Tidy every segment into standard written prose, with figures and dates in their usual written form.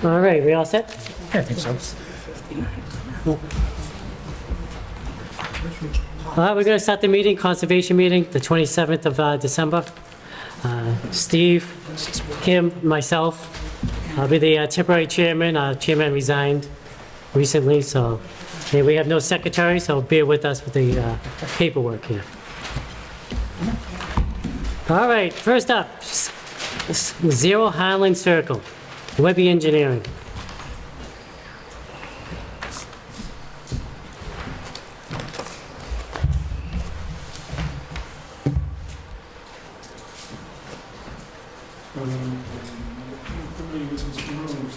All right, we all set? I think so. All right, we're going to start the meeting, conservation meeting, the 27th of December. Steve, Kim, myself, I'll be the temporary chairman. Our chairman resigned recently, so hey, we have no secretary, so bear with us with the paperwork here. All right, first up, 0 Highland Circle, Webby Engineering.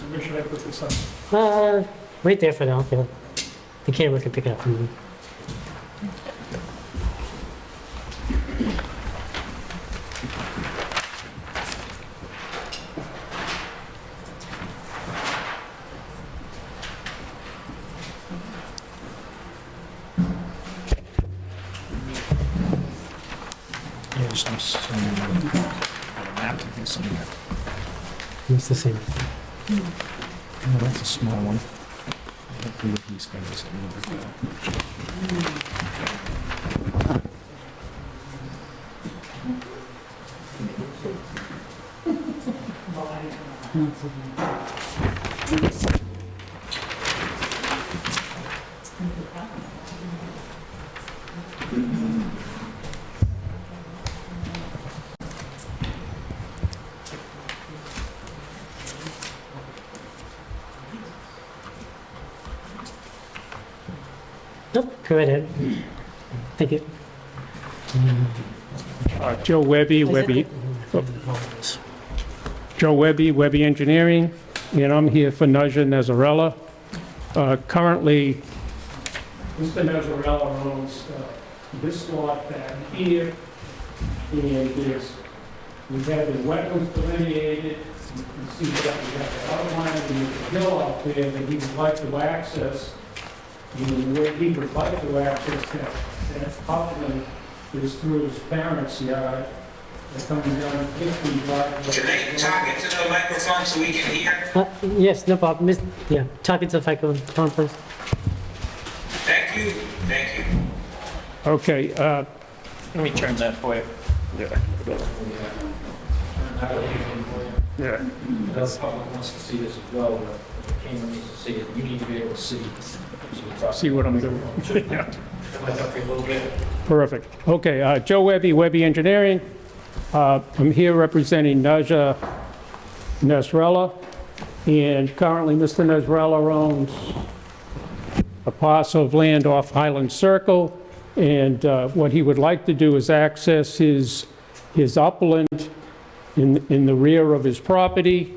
Where should I put this up? Right there for now. Yeah. The camera can pick it up from me. Yeah, some map, I think somewhere. It's the same. Oh, that's a small one. Hopefully with these guys, a little bit. Nope, go right ahead. Thank you. Joe Webby, Joe Webby, Webby Engineering, and I'm here for Naja Nazarella. Currently, Mr. Nazarella owns this lot back here, and we have the wetlands delineated. You can see that we have the outline of the hill out there that he would like to access. And where he would like to access that upland is through his parents' yard. They're coming down 50 driveway. Can they talk into the microphone so we can hear? Yes, no problem. Yeah, talk into the microphone, please. Thank you, thank you. Okay, Let me turn that for you. yeah. The public wants to see this as well, but the camera needs to see it. You need to be able to see. See what I'm doing. Yeah. Come back up here a little bit. Perfect. Okay, Joe Webby, Webby Engineering. I'm here representing Naja Nazarella, and currently Mr. Nazarella owns a parcel of land off Highland Circle, and what he would like to do is access his upland in the rear of his property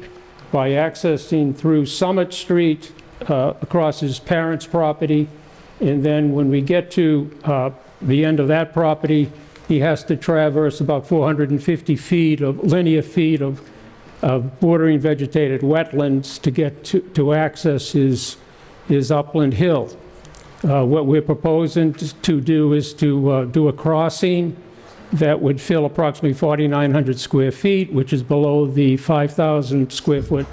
by accessing through Summit Street across his parents' property, and then when we get to the end of that property, he has to traverse about 450 feet of linear feet of bordering vegetated wetlands to get to access his upland hill. What we're proposing to do is to do a crossing that would fill approximately 4,900 square feet, which is below the 5,000 square foot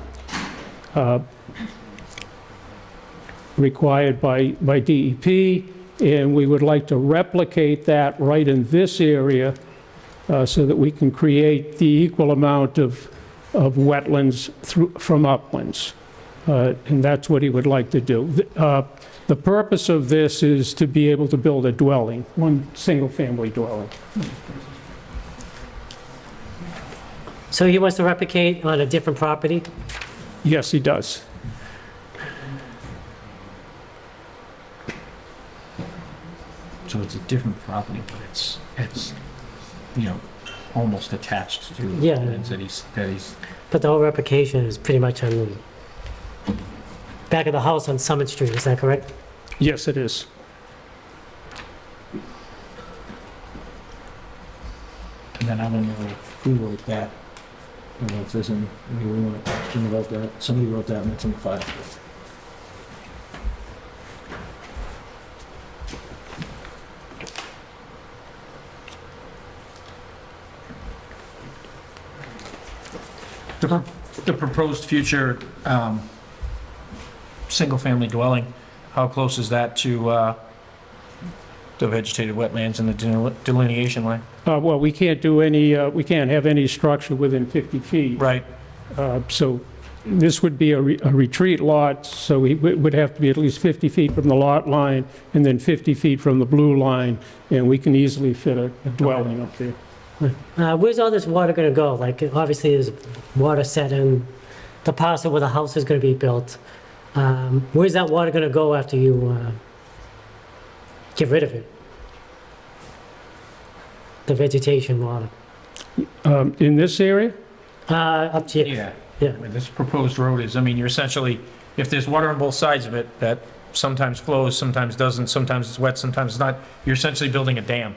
required by DEP, and we would like to replicate that right in this area so that we can create the equal amount of wetlands from uplands. And that's what he would like to do. The purpose of this is to be able to build a dwelling, one single-family dwelling. So he wants to replicate on a different property? Yes, he does. So it's a different property, but it's, you know, almost attached to Yeah. lands that he's, But the whole replication is pretty much on the back of the house on Summit Street, is that correct? Yes, it is. and then I don't know who wrote that. I don't know if there's any, we want to question about that. Somebody wrote that and it's in the file. The proposed future single-family dwelling, how close is that to the vegetated wetlands and the delineation line? Well, we can't do any, we can't have any structure within 50 feet. Right. So this would be a retreat lot, so we would have to be at least 50 feet from the lot line and then 50 feet from the blue line, and we can easily fit a dwelling up there. Where's all this water gonna go? Like, obviously, there's water set in the parcel where the house is gonna be built. Where's that water gonna go after you get rid of it? The vegetation water? In this area? Up to you. Yeah. Yeah. Where this proposed road is, I mean, you're essentially, if there's water on both sides of it, that sometimes flows, sometimes doesn't, sometimes it's wet, sometimes it's not, you're essentially building a dam.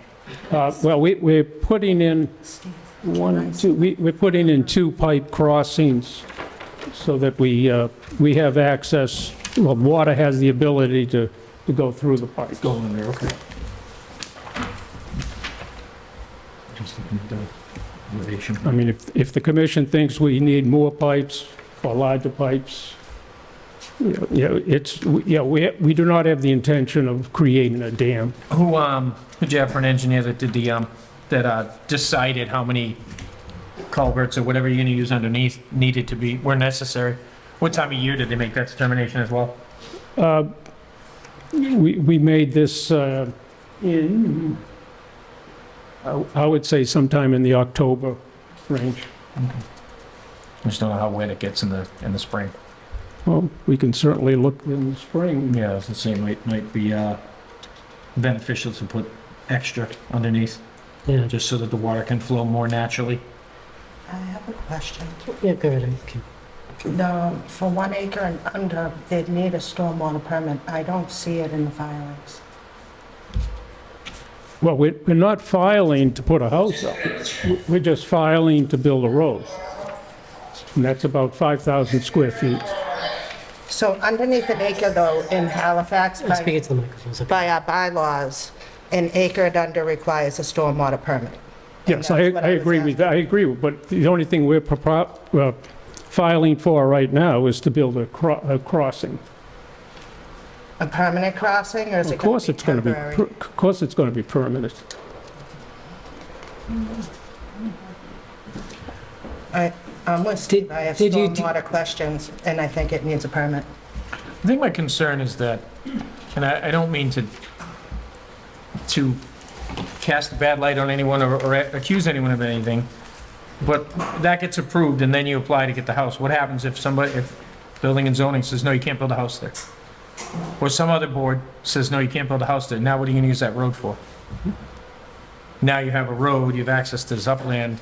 Well, we're putting in we're putting in 2 pipe crossings so that we have access, well, water has the ability to go through the pipes. Go in there, okay. Just looking at the elevation. I mean, if the commission thinks we need more pipes or larger pipes, we do not have the intention of creating a dam. Who'd you have for an engineer that did the, that decided how many culverts or whatever you're gonna use underneath were necessary? What time of year did they make that determination as well? We made this in, I would say sometime in the October range. I just don't know how wet it gets in the spring. Well, we can certainly look in the spring. Yeah, I was gonna say, might be beneficial to put extra underneath, Yeah, just so that the water can flow more naturally. I have a question. yeah, go ahead. Okay. For 1 acre and under, they'd need a stormwater permit. I don't see it in the filings. Well, we're not filing to put a house up. We're just filing to build a road. And that's about 5,000 square feet. So underneath an acre though, in Halifax, Speak into the microphone. Okay. by our bylaws, an acre and under requires a stormwater permit. Yes, I that's what I was agree with that. I agree, but the only thing we're filing for right now is to build a crossing. A permanent crossing, or is Of it going course to be it's going to be, temporary? of course it's going to be permanent. I'm with Steve. I have did you- stormwater questions, and I think it needs a permit. I think my concern is that, and I don't mean to cast a bad light on anyone or accuse anyone of anything, but that gets approved and then you apply to get the house. What happens if building and zoning says, no, you can't build a house there? Or some other board says, no, you can't build a house there. Now what are you gonna use that road for? Now you have a road, you have access to this upland.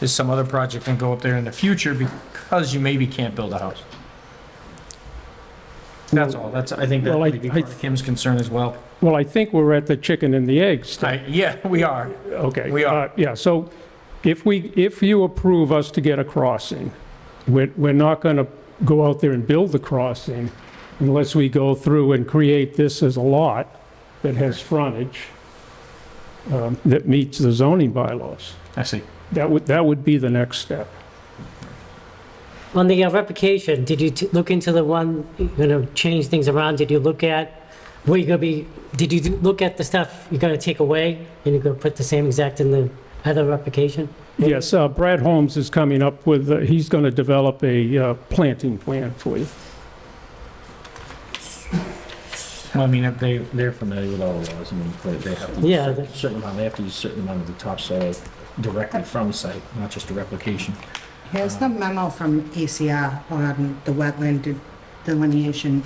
Is some other project gonna go up there in the future because you maybe can't build a house? That's all. I think that Well, might be part of Kim's concern as well. Well, I think we're at the chicken and the egg stage. Yeah, we are. Okay. We are. Yeah, so if you approve us to get a crossing, we're not going to go out there and build the crossing unless we go through and create this as a lot that has frontage that meets the zoning bylaws. I see. That would be the next step. On the replication, did you look into the one, you're gonna change things around? Did you look at where you're gonna be, did you look at the stuff you're gonna take away and you're gonna put the same exact in the other replication? Yes, Brad Holmes is coming up with, he's going to develop a planting plan for you. Well, I mean, if they're familiar with all the laws, I mean, they have to Yeah, use a certain amount, they have to use a certain amount of the topsoil directly from the site, not just a replication. Here's the memo from ECR on the wetland delineation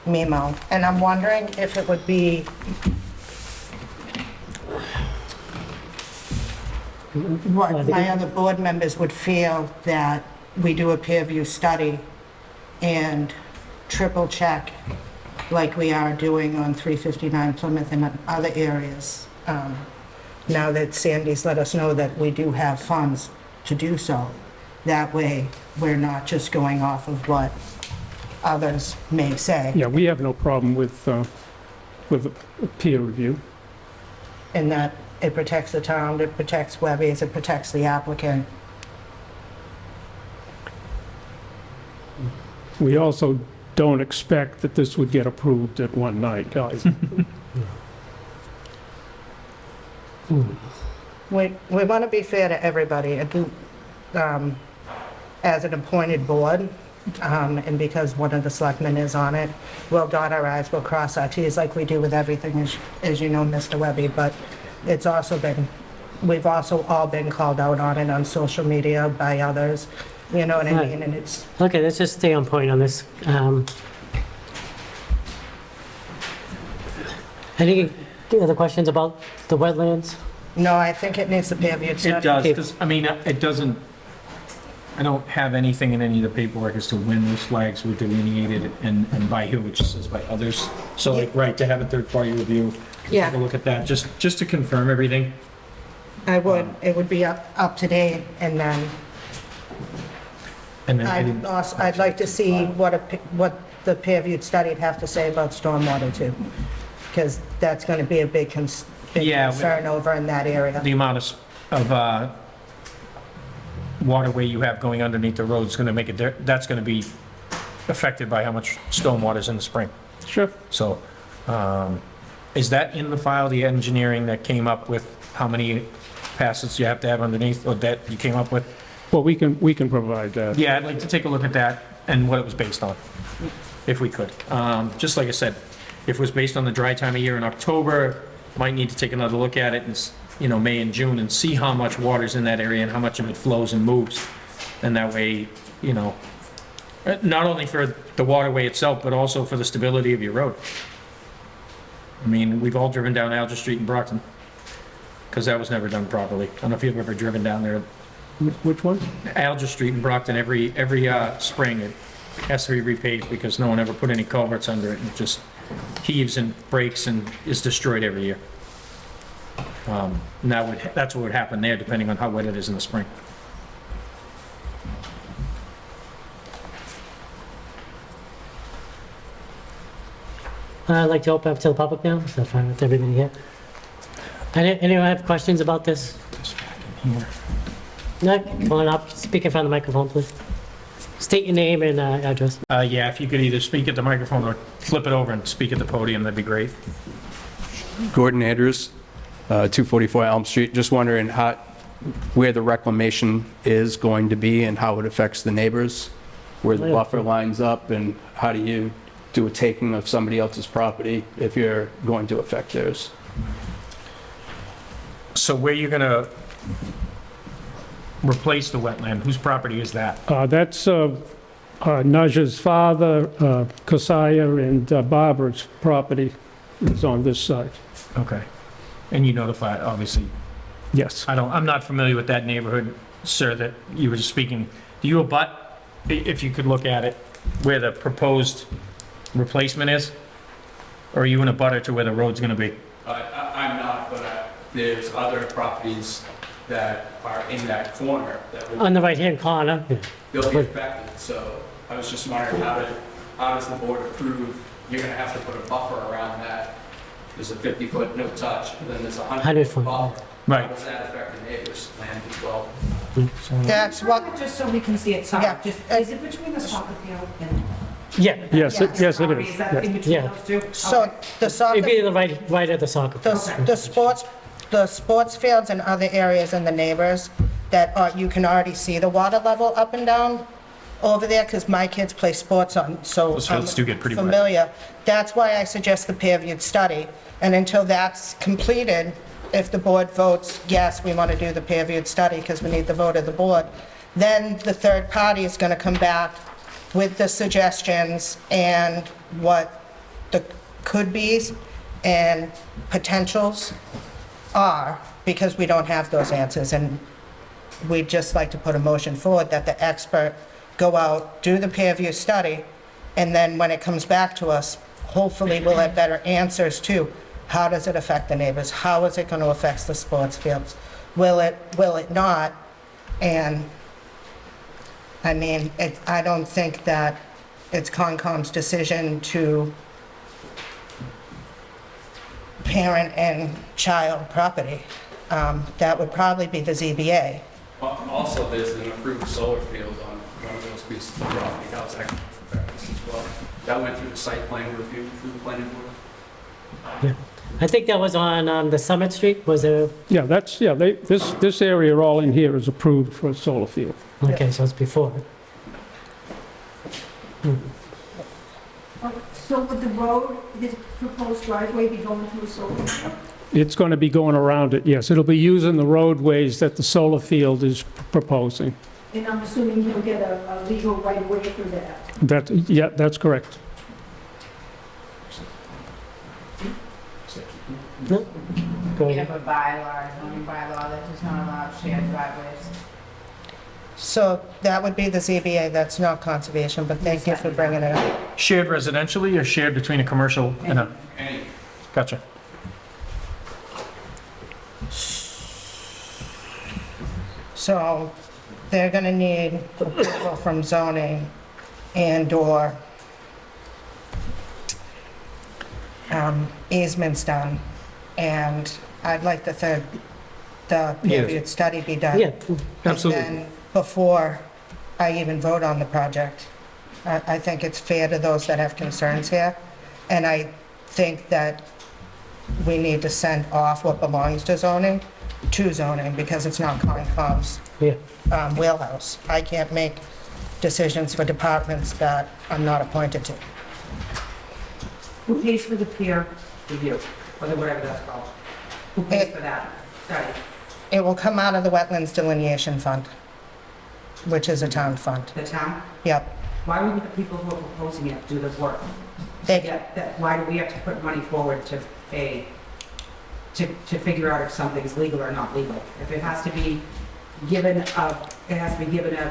memo, and I'm wondering if it would be, what my other board members would feel that we do a peer review study and triple check like we are doing on 359 Plymouth and other areas. Now that Sandy's let us know that we do have funds to do so. That way, we're not just going off of what others may say. Yeah, we have no problem with a peer review. In that it protects the town, it protects Webby's, it protects the applicant. We also don't expect that this would get approved at one night, guys. We want to be fair to everybody. As an appointed board, and because one of the selectmen is on it, we'll dot our i's, we'll cross our t's like we do with everything, as you know, Mr. Webby, but it's also been, we've also all been called out on it on social media by others, you know what I Right. mean? And it's, Okay, let's just stay on point on this. Any other questions about the wetlands? no, I think it needs a peer review study. It does, 'cause, I mean, it doesn't, I don't have anything in any of the paperwork as to when those flags were delineated and by who, it just says by others. So like, right, to have a third-party review, Yeah. take a look at that, just to confirm everything. It would be up to date, and then And then, I'd like to see what the peer-reviewed study'd have to say about stormwater too, because that's going to be a big Yeah, concern over in that area. the amount of waterway you have going underneath the road is gonna make it, that's gonna be affected by how much stormwater's in the spring. Sure. So, is that in the file, the engineering that came up with how many passes you have to have underneath, or that you came up with? Well, we can provide that. Yeah, I'd like to take a look at that and what it was based on, if we could. Just like I said, if it was based on the dry time of year in October, might need to take another look at it in, May and June and see how much water's in that area and how much of it flows and moves. And that way, not only for the waterway itself, but also for the stability of your road. I mean, we've all driven down Alger Street in Brockton, because that was never done properly. I don't know if you've ever driven down there. Which one? Alger Street in Brockton, every spring, it has to be repaved because no one ever put any culverts under it, and it just heaves and breaks and is destroyed every year. And that's what would happen there, depending on how wet it is in the spring. I'd like to open up to the public now, is that fine with everybody here? Anyone have questions about this? No, come on up, speak in front of the microphone, please. State your name and address. Yeah, if you could either speak at the microphone or flip it over and speak at the podium, that'd be great. Gordon Andrews, 244 Elm Street. Just wondering where the reclamation is going to be and how it affects the neighbors, where the buffer lines up, and how do you do a taking of somebody else's property if you're going to affect theirs? So where you gonna replace the wetland? Whose property is that? That's Naja's father, Kosaya, and Barbara's property is on this side. Okay. And you notified, obviously. Yes. I'm not familiar with that neighborhood, sir, that you were just speaking. Do you abut, if you could look at it, where the proposed replacement is? Or are you in a butter to where the road's gonna be? I'm not, but there's other properties that are in that corner that will On the right-hand corner, yeah. they'll be affected. So I was just wondering, how does the board approve? You're gonna have to put a buffer around that. There's a 50-foot no touch, and then there's a 100-foot. buffer. Right. How does that affect the neighbors' land as well? That's what, Just so we can see it, sorry, Yeah. is it between the soccer field and? Yeah, Yes, it is. Is that in between Yeah. those two? so the soccer, it'd be in the right of the soccer field. the sports fields and other areas in the neighbors that you can already see the water level up and down over there, because my kids play sports on, so Those I'm fields do get pretty wet. familiar. That's why I suggest the peer-reviewed study, and until that's completed, if the board votes, yes, we want to do the peer-reviewed study because we need the vote of the board, then the third party is going to come back with the suggestions and what the could-bes and potentials are, because we don't have those answers. And we'd just like to put a motion forward that the expert go out, do the peer review study, and then when it comes back to us, hopefully we'll have better answers to how does it affect the neighbors? How is it going to affect the sports fields? Will it not? And I mean, I don't think that it's Concom's decision to parent and child property. That would probably be the ZBA. Also, there's an approved solar field on one of those pieces of property. How's that going to affect this as well. That went through the site plan review through the planning board? Yeah. I think that was on the Summit Street, was there? Yeah, this area all in here is approved for a solar field. Okay, so it's before. So would the road, his proposed driveway be going through a solar field? It's going to be going around it, yes. It'll be using the roadways that the solar field is proposing. And I'm assuming he'll get a legal right of way for that. That's correct. No? Go We ahead. have a bylaw, zoning bylaw that does not allow shared driveways. So that would be the ZBA, that's not conservation, but thank you for bringing it up. Shared residentially or shared between a commercial and a, gotcha. So they're gonna need approval from zoning and/or easements done. And I'd like the period study be done. Yeah, Absolutely. And then before I even vote on the project, I think it's fair to those that have concerns here. And I think that we need to send off what belongs to zoning, because it's not Concom's yeah. wheelhouse. I can't make decisions for departments that I'm not appointed to. Who pays for the peer review, or whatever that's called? Who pays for that study? It will come out of the Wetlands Delineation Fund, which is a town fund. The town? Yep. Why would the people who are proposing it do the work? They, Why do we have to put money forward to pay, to figure out if something's legal or not legal? If it has to be given a,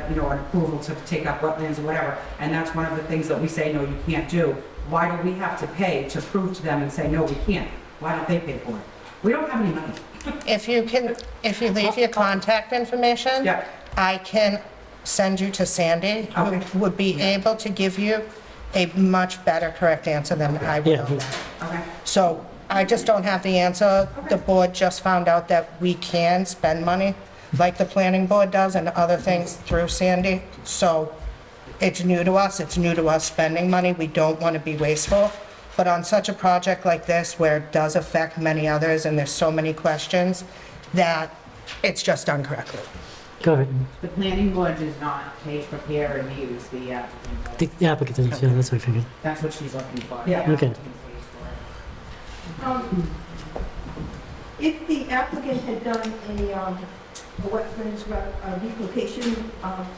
you know, an approval to take up wetlands or whatever, and that's one of the things that we say, no, you can't do, why do we have to pay to prove to them and say, no, we can't? Why don't they pay for it? We don't have any money. if you leave your contact information, Yeah. I can send you to Sandy, Okay. who would be able to give you a much better correct answer than I will. Yeah. Okay. So I just don't have the answer. The board just found out that we can spend money, like the planning board does and other things through Sandy. So it's new to us. It's new to us spending money. We don't want to be wasteful. But on such a project like this, where it does affect many others and there's so many questions, that it's just done correctly. Go ahead. The planning board does not pay, prepare, and use the applicant. The applicant, does, yeah, that's what I figured. That's what she's looking for. Yeah. The Okay. applicant pays for it. If the applicant had done a wetlands relocation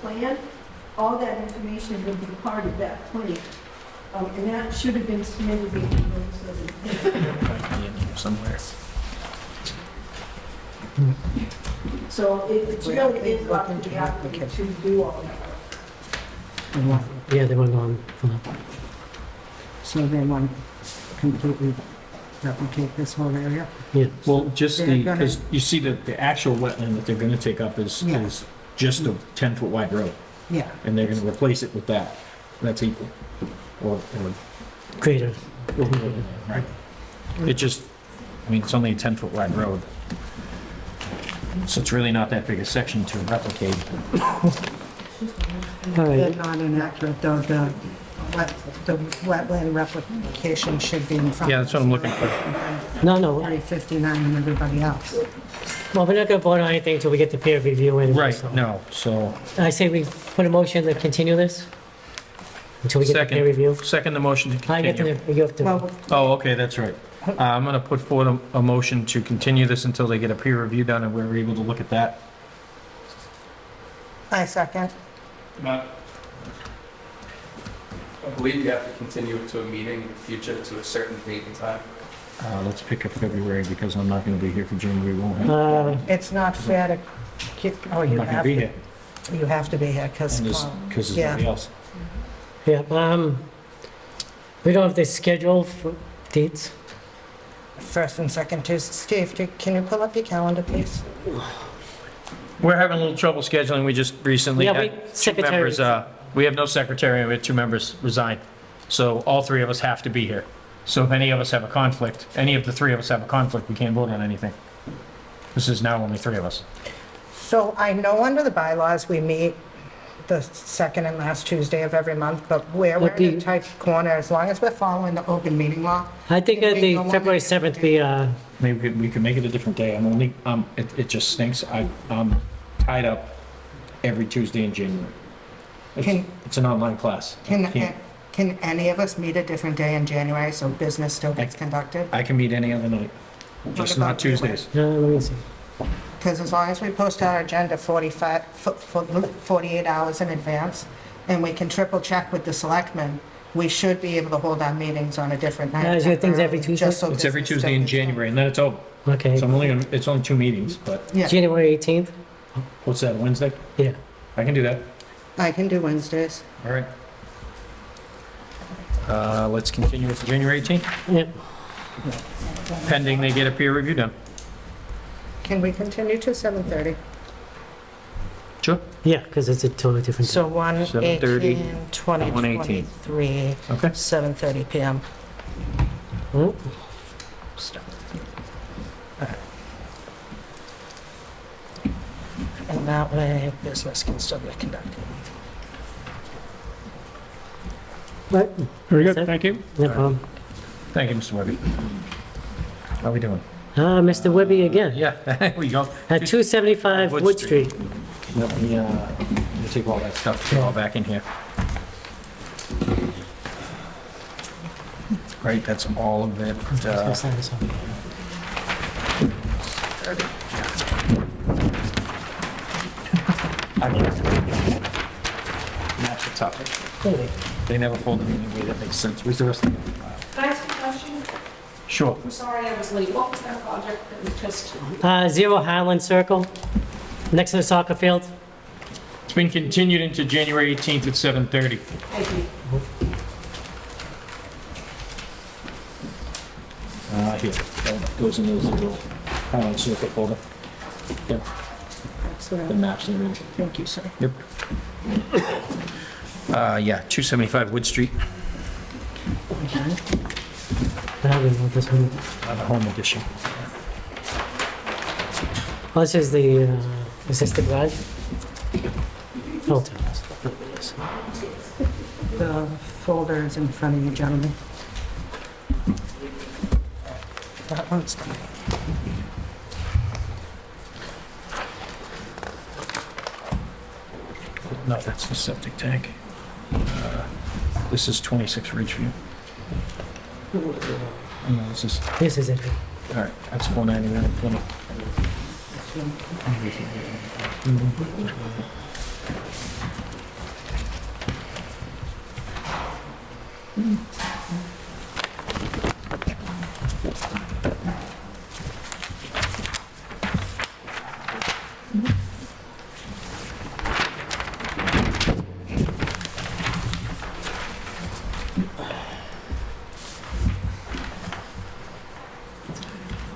plan, all that information would be part of that plan. And that should have been submitted with the notice of intent. Somewhere. So it's really is up to the applicant to do all that. Yeah, they went on. So they want to completely replicate this whole area? Yeah. Well, just They're the, gonna- because you see that the actual wetland that they're gonna take up is Yeah. just a 10-foot wide road, Yeah. and they're gonna replace it with that. That's equal. Or, Greater. right. It just, I mean, it's only a 10-foot wide road. So it's really not that big a section to replicate. All They're right. not inaccurate, though. The wetland replication should be in front Yeah, of that's what I'm looking for. No. 359 and everybody else. Well, we're not going to vote on anything until we get the peer review in. Right, so. no, so, I say we put a motion to continue this until we get the peer review. second the motion to I get continue. to, you have to. Well, Oh, okay, that's right. I'm gonna put forward a motion to continue this until they get a peer review done and we're able to look at that. I second. I believe you have to continue it to a meeting in the future to a certain date and time. Let's pick up February because I'm not gonna be here for January, we won't have, It's not fair to keep, oh, I'm you not gonna have be to, here. you have to be here, because, And there's, because there's yeah. nobody else. Yeah, we don't have the schedule for dates. First and second Tuesday. Steve, can you pull up your calendar, please? We're having a little trouble scheduling, we just recently Yeah, had we- two members, we have no secretary, and we had two members resign. So all three of us have to be here. So if any of us have a conflict, any of the three of us have a conflict, we can't vote on anything. This is now only three of us. So I know under the bylaws, we meet the second and last Tuesday of every month, but we're in a Okay. tight corner, as long as we're following the open meeting law. I think It'd be the no more February than 7th be, Maybe we could make it a different day. I'm only, it just stinks. I'm tied up every Tuesday in January. Can- It's an online class. Can't- Can any of us meet a different day in January so business still gets conducted? I can meet any other night, just not about you? Tuesdays. let me see. Because as long as we post our agenda 48 hours in advance, and we can triple check with the selectmen, we should be able to hold our meetings on a different night. Is your things every temporarily, Tuesday? just so It's every business Tuesday in still gets done. January, and then it's over. Okay, So it's only 2 meetings, but Yeah, January 18th? what's that, Wednesday? Yeah. I can do that. I can do Wednesdays. All right. Let's continue with January 18th, Yeah. pending they get a peer review done. Can we continue to 7:30? Sure. Yeah, because it's a totally different. So 1/18, 1/18. 2023, Okay. 7:30 PM. Oh, And that way, business can still get conducted. right, Very That's good, it. thank you. no problem. Thank you, Mr. Webby. How we doing? Mr. Webby again. Yeah, there we go. At 275 Wood Wood Street. Street. Let me take all that stuff, put it all back in here. Right, that's all of it. Let's sign this off. Match the top. They never folded in any way that makes sense. Where's the rest of it? Can I ask a question? Sure. I'm sorry I was late. What was that project that was just? 0 Highland Circle, next to the soccer field. It's been continued into January 18th at 7:30. Thank you. Here, that goes in the little Highland Circle folder. Yeah, the maps and everything. Thank you, sir. Yep. Yeah, 275 Wood Street, I don't know this one. the home edition. Oh, this is the, is this the garage? Oh, tell us. The folder is in front of you, gentlemen. That one's done. No, that's the septic tank. This is 26 Ridgeview. No, this is, This is it. all right, that's 499 20.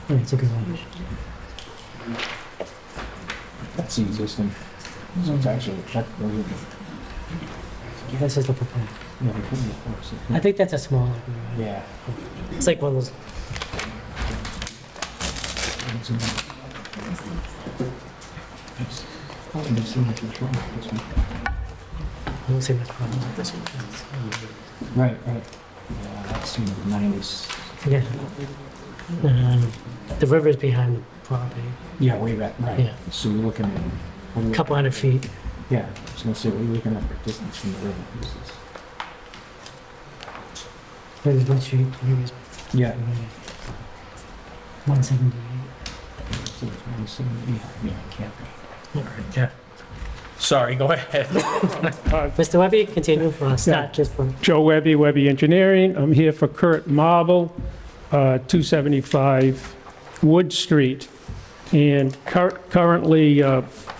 Oh, it's a garage. That's the existing. So it's actually, This is the proposed. I think that's a small garage. yeah. It's like one of those, I don't see much problem with this one. Right, right. Yeah, that's in the 90s. Yeah. The river's behind the property, Yeah, way back, right. Yeah. So you're looking at, a couple hundred feet. yeah, I was gonna say, what are you looking at for distance from the river? This is- There's Wood Street, here's Yeah. 178. So it's 170, yeah, it can't be. All right, yeah. Sorry, go ahead. Mr. Webby, continue for start, just for, Joe Webby, Webby Engineering. I'm here for Kurt Marble, 275 Wood Street. And currently,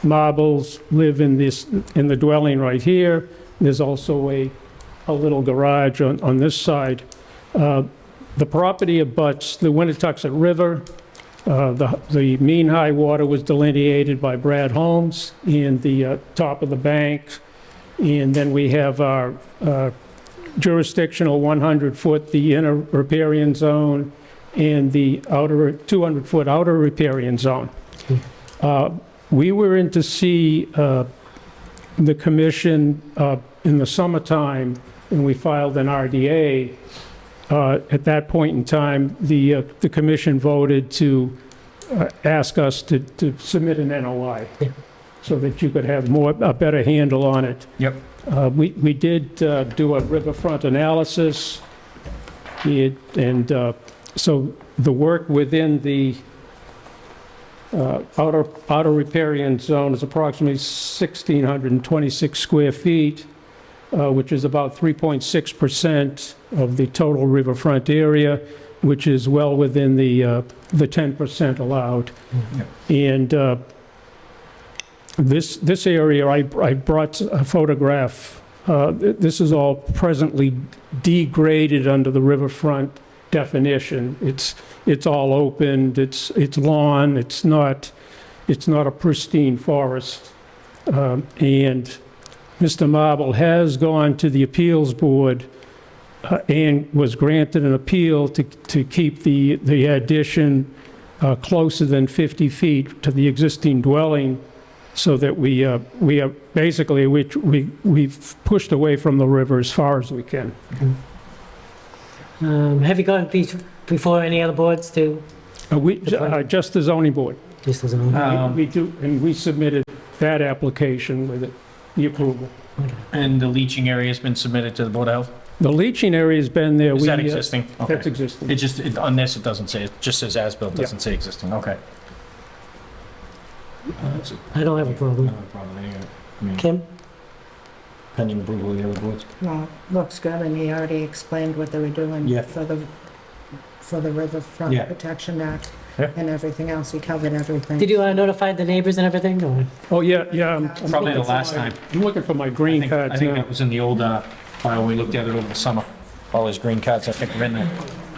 Marbles live in the dwelling right here. There's also a little garage on this side. The property abuts the Winnetoxet River. The mean high water was delineated by Brad Holmes in the top of the bank. And then we have our jurisdictional 100-foot, the inner riparian zone, and the outer 200-foot outer riparian zone. We were in to see the commission, in the summertime, and we filed an RDA, at that point in time, the commission voted to ask us to submit an NOI, Yeah. so that you could have a better handle on it. Yep. We did do a riverfront analysis, and so the work within the outer riparian zone is approximately 1,626 square feet, which is about 3.6% of the total riverfront area, which is well within the 10% allowed. And this area, I brought a photograph. This is all presently degraded under the riverfront definition. It's all open, it's lawn, it's not a pristine forest. And Mr. Marble has gone to the appeals board and was granted an appeal to keep the addition closer than 50 feet to the existing dwelling, so that we've pushed away from the river as far as we can. Have you gone before any other boards to, Just the zoning board. just as an, We do, and we submitted that application with the approval. And the leaching area has been submitted to the Board of Health? The leaching area's been there. Is that existing? Okay. That's existing. It just, on this, it doesn't say, it just says as-built, doesn't say existing, okay. I don't have a problem. Kim? Pending approval of the other boards. Well, looks good, and he already explained what they were doing Yeah. for the Riverfront Yeah. Protection Act Yeah. and everything else. He covered everything. Did you notify the neighbors and everything, or? Oh, yeah. I'm Probably the looking for last my- time. I'm looking for my I green think cards now. that was in the old file, we looked at it over the summer. All his green cards, I think, are in there.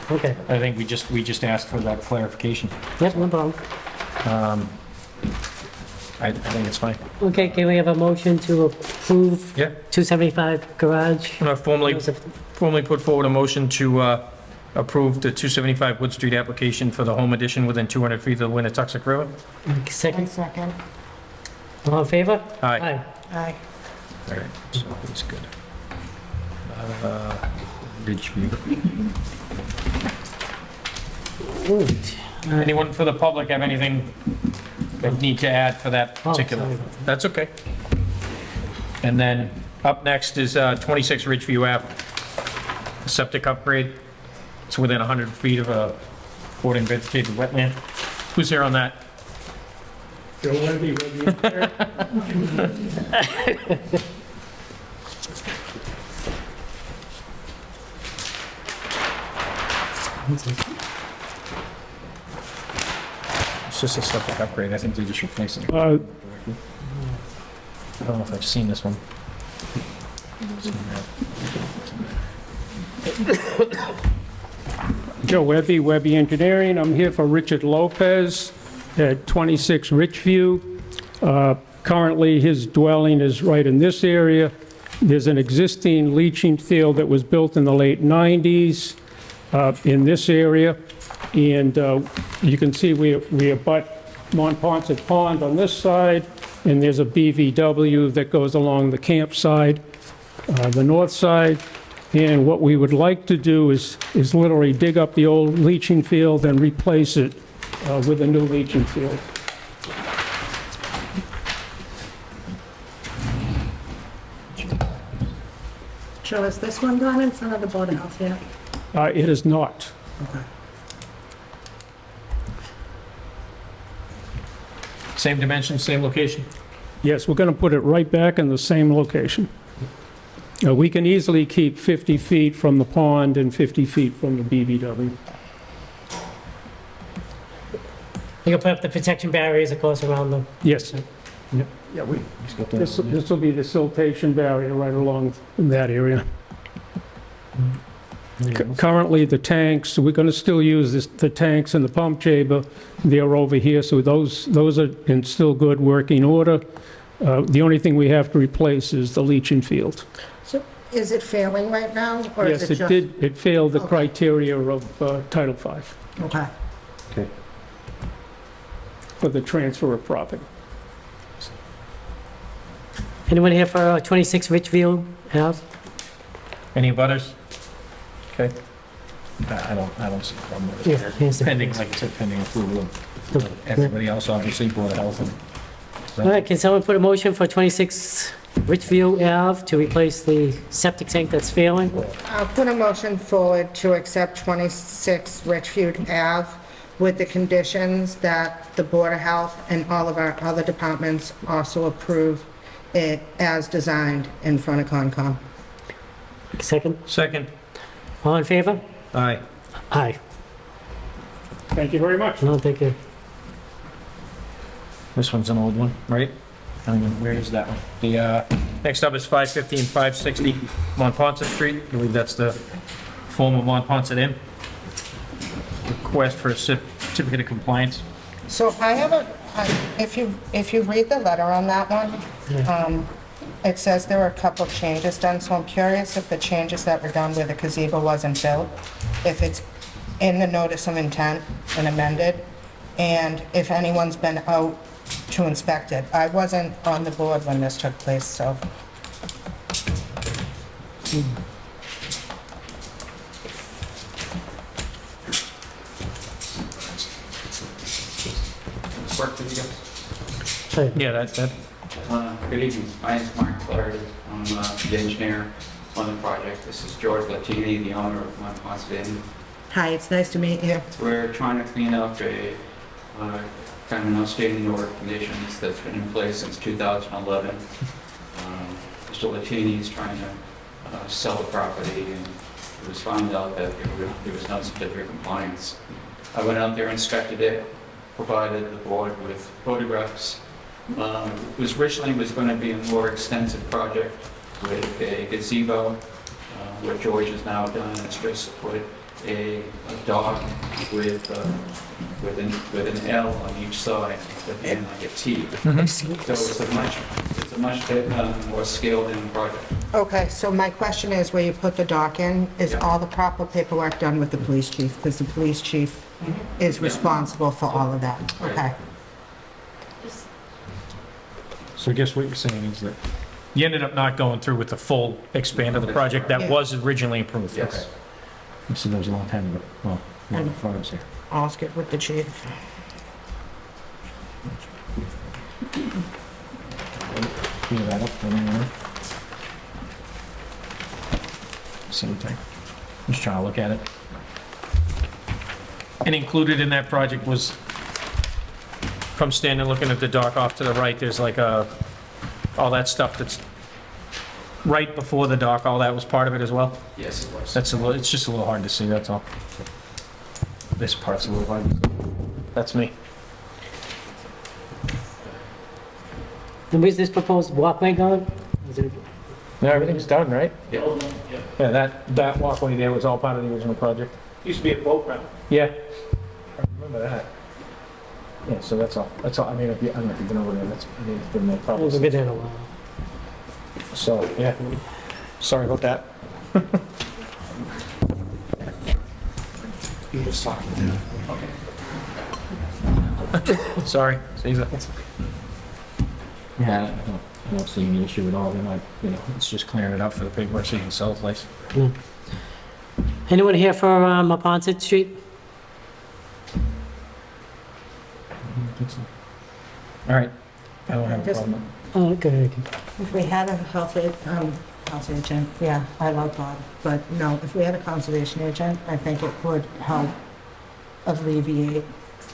Okay, I think we just asked for that clarification. yep, no problem. I think it's fine. Okay, can we have a motion to approve Yeah. 275 garage? I'm gonna formally put forward a motion to approve the 275 Wood Street application for the home addition within 200 feet of the Winnetoxet River. Second, Second. all in favor? Aye. Aye. All right, so he's good. Ridgeview. Good. Anyone for the public have anything they need to add for that Oh, particular? sorry. That's okay. And then up next is 26 Ridgeview Ave, septic upgrade. It's within 100 feet of a boarding vegetated wetland. Who's here on that? Joe Webby, Webby. It's just a septic upgrade. I think they're just replacing it. I don't know if I've seen this one. Joe Webby, Webby Engineering. I'm here for Richard Lopez at 26 Richview. Currently, his dwelling is right in this area. There's an existing leaching field that was built in the late 90s in this area. And you can see we abut Monpont Pond on this side, and there's a BVW that goes along the campside, the north side. And what we would like to do is literally dig up the old leaching field and replace it with a new leaching field. Joe, is this one gone in front of the Board of Health yet? It is not. Same dimension, same location? Yes, we're going to put it right back in the same location. We can easily keep 50 feet from the pond and 50 feet from the BVW. You can put up the protection barriers, of course, around them. Yes. Yeah, this will be the siltation barrier right along in that area. Currently, the tanks, we're going to still use the tanks and the pump chamber. They're over here, so those are in still good working order. The only thing we have to replace is the leaching field. So is it failing right now, or is Yes, it just? it failed the Okay. criteria of Title V Okay. for the transfer of property. Anyone here for 26 Richview Ave? Any butters? Okay. I don't see a problem with Yeah, here's it. the- Pending, like I said, pending approval of everybody else, obviously, Board of Health. All right, can someone put a motion for 26 Richview Ave to replace the septic tank that's failing? I'll put a motion forward to accept 26 Richfield Ave with the conditions that the Board of Health and all of our other departments also approve it as designed in front of Concom. Second? Second. All in favor? Aye. Aye. Thank you very much. No, thank you. This one's an old one, right? I don't even, where is that one? The, next up is 550 and 560 Monpont Street. I believe that's the former Monpont Inn. Request for a certificate of compliance. So I have if you read the letter on that one, it says there were a couple of changes done, so I'm curious if the changes that were done where the gazebo wasn't built, if it's in the notice of intent and amended, and if anyone's been out to inspect it. I wasn't on the board when this took place, so. Work for you guys. Yeah, that, Good evening. My name is Mark Clardy. I'm the engineer on the project. This is George Latini, the owner of Monpont Inn. Hi, it's nice to meet you. We're trying to clean up a kind of an outstanding order of conditions that's been in place since 2011. Mr. Latini is trying to sell the property, and it was found out that there was no certificate of compliance. I went out there, inspected it, provided the board with photographs. It was originally going to be a more extensive project with a gazebo. What George has now done is just put a dock with an L on each side, at the end like a T. So it's a much more scaled in project. Okay, so my question is, where you put the dock in, is all the proper paperwork done with the police chief? Because the police chief is responsible for all of that. Okay. so I guess what you're saying is that you ended up not going through with the full expand of the project that was originally approved. Yes. Okay. So that was a long time ago. Well, long before I was here. I'll get with the chief. Clear that up for me. Same thing. Just trying to look at it. And included in that project was, from standing looking at the dock off to the right, there's like all that stuff that's right before the dock, all that was part of it as well? Yes, it was. It's just a little hard to see, that's all. This part's a little hard to see. That's me. And where's this proposed walkway going? Is it- Yeah, everything's done, right? Yeah. Yeah, that walkway there was all part of the original project. Used to be a boat ramp. Yeah. I remember that. Yeah, so that's all. I mean, I don't know if you've been over there, it's been no It's problem. been there a while. So, yeah. Sorry about that. He was talking to him. Okay. Sorry. Caesar. Yeah, I don't see any issue at all. They might, it's just clearing it up for the paperwork so you can sell the place. Anyone here for Monpont Street? All right. I don't have a problem. Oh, okay. If we had a health agent, yeah, I love Bob, but no, if we had a conservation agent, I think it would help alleviate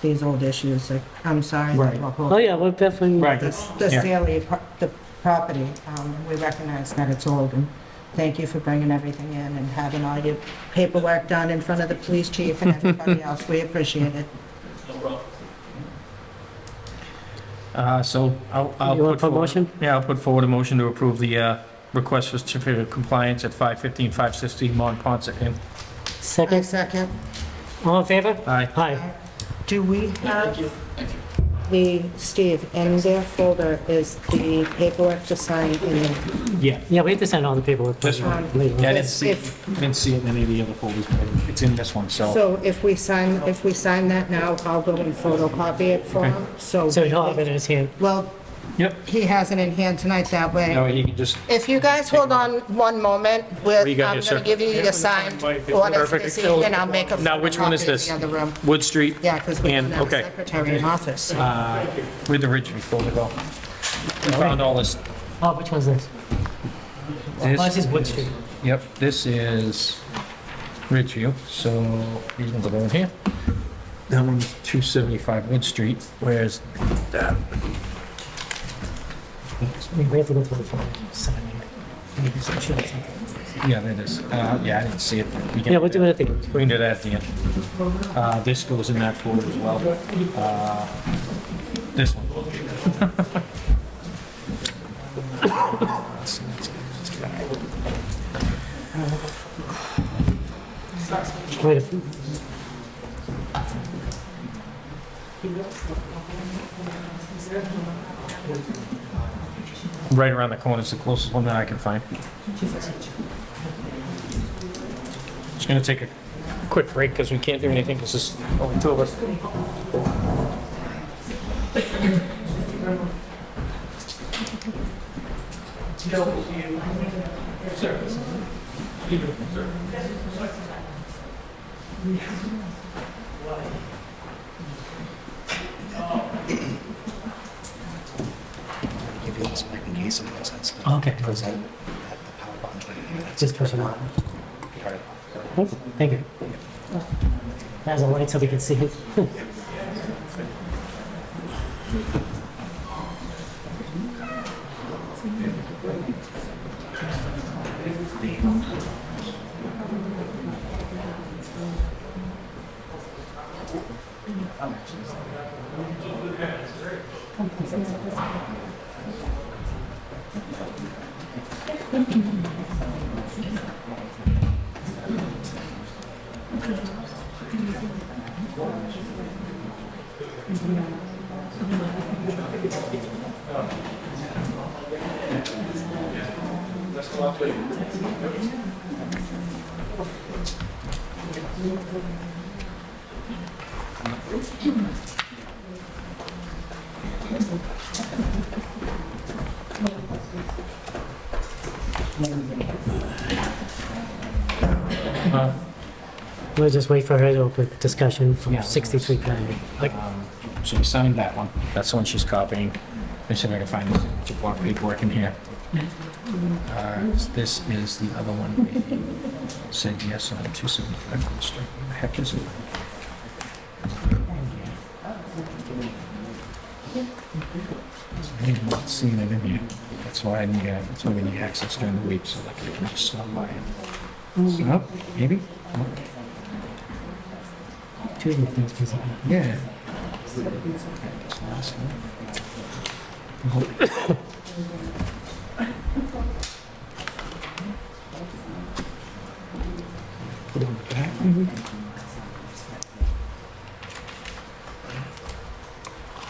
these old issues. Like, I'm sorry. Right. Oh, yeah, we're definitely. Right. The Yeah. sale of the property, we recognize that it's old, and thank you for bringing everything in and having all your paperwork done in front of the police chief and everybody else. We appreciate it. So I'll You want put a forward. motion? Yeah, I'll put forward a motion to approve the request for certificate of compliance at 515, 560 Monpont Inn. Second? Second. All in favor? Aye. Aye. Do we have Steve, in their folder is the paperwork to sign in. Yeah. Yeah, we have to send all the paperwork. This one. Later on. Yeah, I didn't see If- it in any of the other folders, but it's in this one, so. So if we sign that now, I'll go and photocopy it for him, so. So he'll have it in his hand. Well, Yep. he has it in hand tonight that way. That way he can just, If you guys hold on one moment, What do you got I'm here, sir? going to give you your signed orders Perfect. this evening. I'll make a now which one is photocopy this? in the other room. Wood Street? Yeah, because we don't And, have a okay. secretary in office. Where'd the Ridgeview folder go? We found all this. Oh, which one's this? Oh, this is Wood Street. Yep, this is Ridgeview, so these ones are going here. That one's 275 Wood Street, where's that? We have to go through the file, sign it. Yeah, that is. Yeah, I didn't see it. Yeah, we'll do it at the end. We can do that at the end. This goes in that folder as well. This one. Wait, Right around the corner is the closest one that I can find. Just gonna take a quick break because we can't do anything because there's only two of us. Give you this mic in case someone else has stuff. okay. Because the power bond. Just push it on. Thank you. There's a light so we can see it. We'll just wait for her to open discussion from 63 County. So you signed that one. That's the one she's copying. Let me see if I can find this block paperwork in here. This is the other one we said yes on 275 Wood Street. What the heck is it? I'm not seeing it in here. That's why I need, that's why we need access during the week so that we can just stop by it. So, maybe? Two of the things, please. Yeah. Put it on the back, maybe?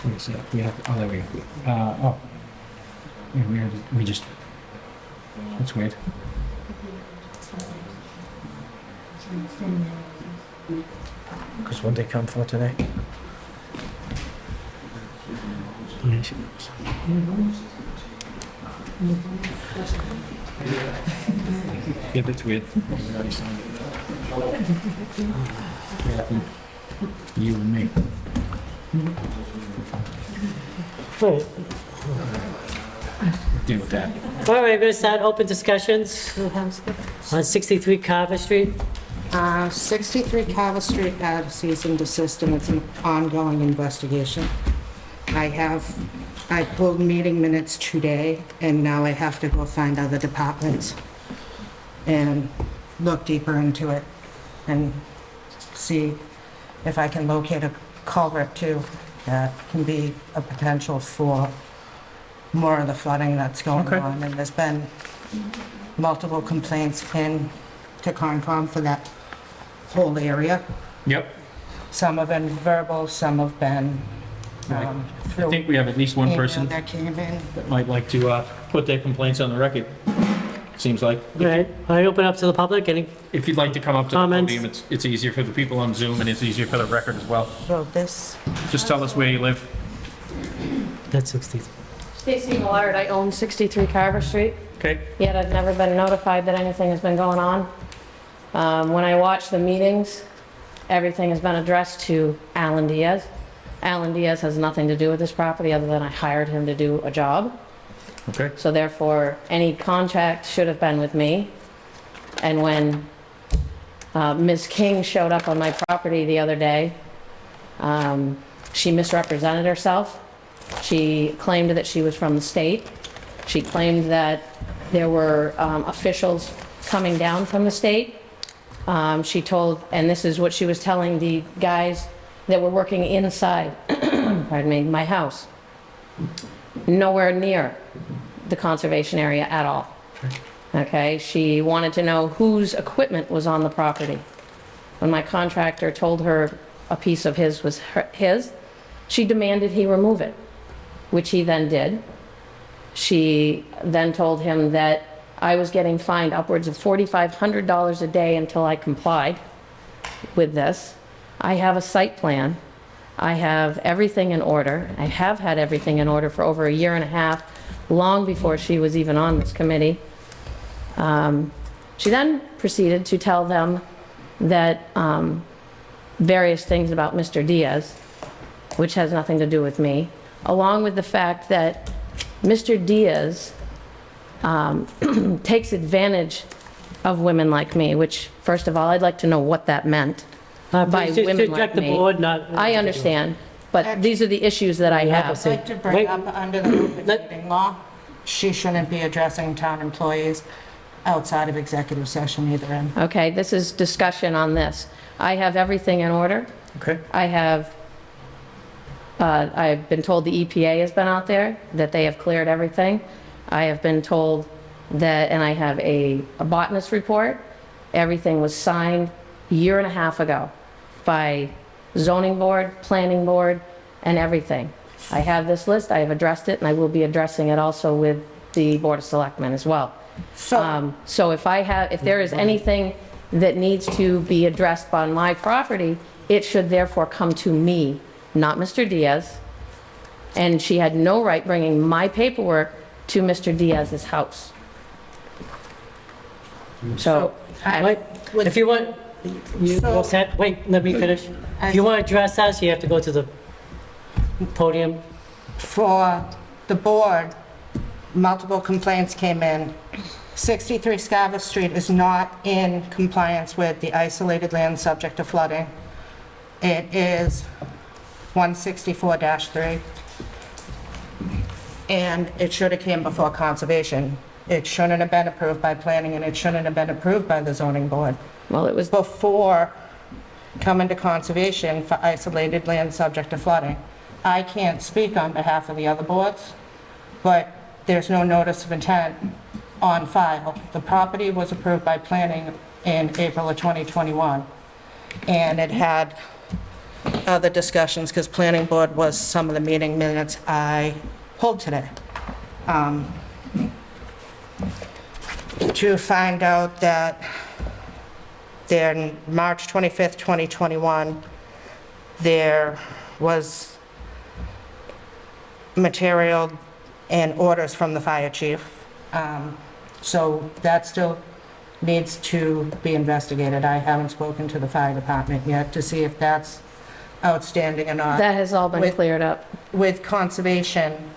Where is it? We have, oh, there we go. Oh. Yeah, we just, that's weird. Because what'd they come for today? Yeah, that's weird. We already signed it. Yeah, I think you and me. Wait. Deal with that. All right, we're going to start open discussions on 63 Carver Street. 63 Carver Street had cease and desist, and it's an ongoing investigation. I pulled meeting minutes today, and now I have to go find other departments and look deeper into it and see if I can locate a culvert too that can be a potential for more of the flooding that's going Okay. on. And there's been multiple complaints in to Concom for that whole area. Yep. Some have been verbal, some have been I through think we have at least one email person that came in. that might like to put their complaints on the record. Seems like. All right, I open up to the public. Any If you'd like to come up to the Comments? podium, it's easier for the people on Zoom and it's easier for the record as well. So this, Just tell us where you live. That's 60. Stacy Millard, I own 63 Carver Street, Okay, yet I've never been notified that anything has been going on. When I watch the meetings, everything has been addressed to Alan Diaz. Alan Diaz has nothing to do with this property other than I hired him to do a job. okay. So therefore, any contact should have been with me. And when Ms. King showed up on my property the other day, she misrepresented herself. She claimed that she was from the state. She claimed that there were officials coming down from the state. She told, and this is what she was telling the guys that were working inside, pardon me, my house. Nowhere near the conservation area at all. Okay, she wanted to know whose equipment was on the property. When my contractor told her a piece of his was his, she demanded he remove it, which he then did. She then told him that I was getting fined upwards of $4,500 a day until I complied with this. I have a site plan. I have everything in order. I have had everything in order for over a year and a half, long before she was even on this committee. She then proceeded to tell them that various things about Mr. Diaz, which has nothing to do with me, along with the fact that Mr. Diaz takes advantage of women like me, which, first of all, I'd like to know what that meant by Please just women to like check the me. board, not... I understand, but these are the issues that I have. I'd like to bring up, under the open meeting law, she shouldn't be addressing town employees outside of executive session either. In Okay, this is discussion on this. I have everything in order. Okay. I have, I've been told the EPA has been out there, that they have cleared everything. I have been told that, and I have a botanist report. Everything was signed a year and a half ago by zoning board, planning board, and everything. I have this list, I have addressed it, and I will be addressing it also with the Board of Selectmen as well. So if there is anything that needs to be addressed on my property, it should therefore come to me, not Mr. Diaz. And she had no right bringing my paperwork to Mr. Diaz's house. So, Wait, if you want, you all set? Wait, let me finish. If you want to address us, you have to go to the podium. For the board, multiple complaints came in. 63 Scarver Street is not in compliance with the isolated land subject to flooding. It is 164-3. And it should have came before conservation. It shouldn't have been approved by planning, and it shouldn't have been approved by the zoning board well, it was, before coming to conservation for isolated land subject to flooding. I can't speak on behalf of the other boards, but there's no notice of intent on file. The property was approved by planning in April of 2021, and it had other discussions, because planning board was some of the meeting minutes I pulled today. To find out that there, March 25th, 2021, there was material and orders from the fire chief. So that still needs to be investigated. I haven't spoken to the fire department yet to see if that's outstanding or not. that has all been cleared up. With conservation,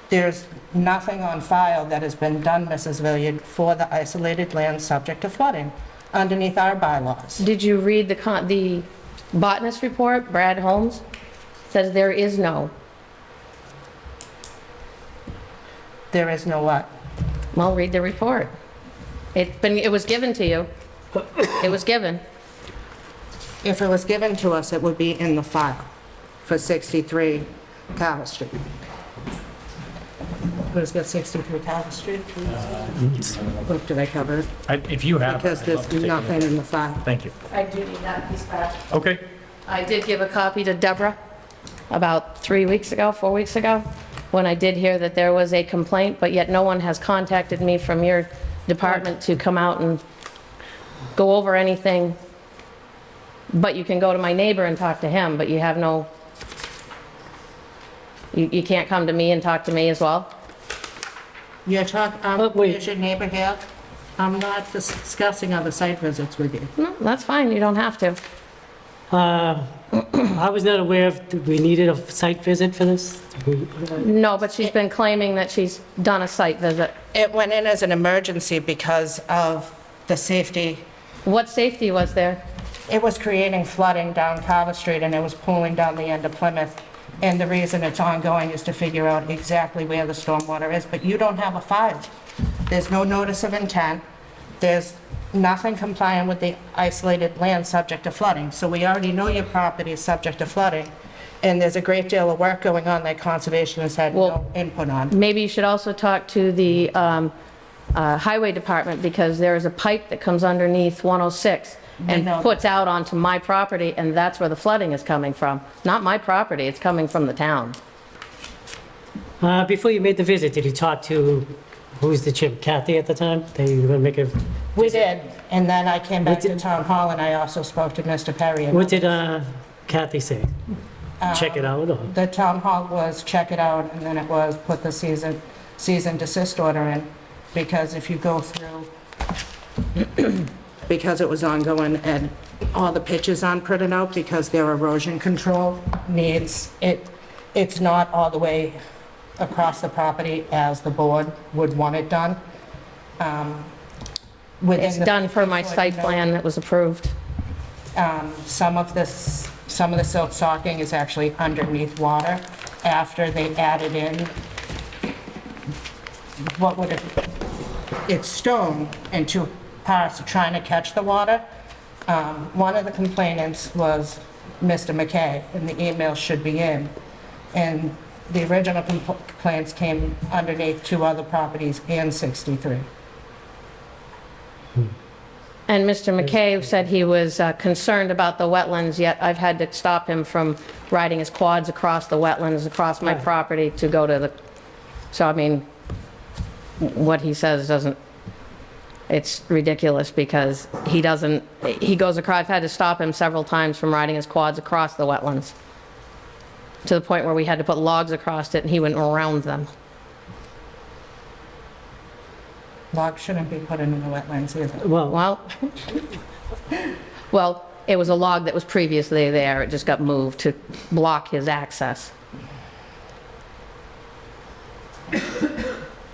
there's nothing on file that has been done, Mrs. Villiard, for the isolated land subject to flooding underneath our bylaws. Did you read the botanist report? Brad Holmes says there is no. There is no what? Well, read the report. It was given to you. It was given. If it was given to us, it would be in the file for 63 Carver Street. Who's got 63 Carver Street? What did I cover it? If you have. Because I'd love there's to take a look. nothing in the file. Thank you. I do need that piece back. Okay. I did give a copy to Deborah about 4 weeks ago, when I did hear that there was a complaint, but yet no one has contacted me from your department to come out and go over anything. But you can go to my neighbor and talk to him, but you have no, You can't come to me and talk to me as well? You're talking, wait. is your neighbor here? I'm not discussing other site visits with you. No, that's fine, you don't have to. I was not aware of, we needed a site visit for this. No, but she's been claiming that she's done a site visit. It went in as an emergency because of the safety. What safety was there? It was creating flooding down Carver Street, and it was pooling down the end of Plymouth. And the reason it's ongoing is to figure out exactly where the stormwater is, but you don't have a file. There's no notice of intent. There's nothing compliant with the isolated land subject to flooding. So we already know your property is subject to flooding, and there's a great deal of work going on that conservation has had no input on. Maybe you should also talk to the highway department, because there is a pipe that comes underneath 106 and puts out onto my property, and that's where the flooding is coming from. Not my property, it's coming from the town. Before you made the visit, did you talk to, who was the chair, Kathy at the time? That you were going to make a, We did, and then I came back to town hall, and I also spoke to Mr. Perry. what did Kathy say? Check it out? Or? The town hall was check it out, and then it was put the cease and desist order in, because if you go through, because it was ongoing and all the pitches aren't printed out because their erosion control needs, it's not all the way across the property as the board would want it done. It's done per my site plan that was approved. Some of the silt stocking is actually underneath water after they added in it's stone in two parts trying to catch the water. One of the complainants was Mr. McKay, and the email should be in. And the original complaints came underneath two other properties and 63. And Mr. McKay said he was concerned about the wetlands, yet I've had to stop him from riding his quads across the wetlands, across my property to go to the, so I mean, what he says doesn't, it's ridiculous, because he goes across, I've had to stop him several times from riding his quads across the wetlands, to the point where we had to put logs across it and he went around them. Logs shouldn't be put in the wetlands either. Well, it was a log that was previously there, it just got moved to block his access.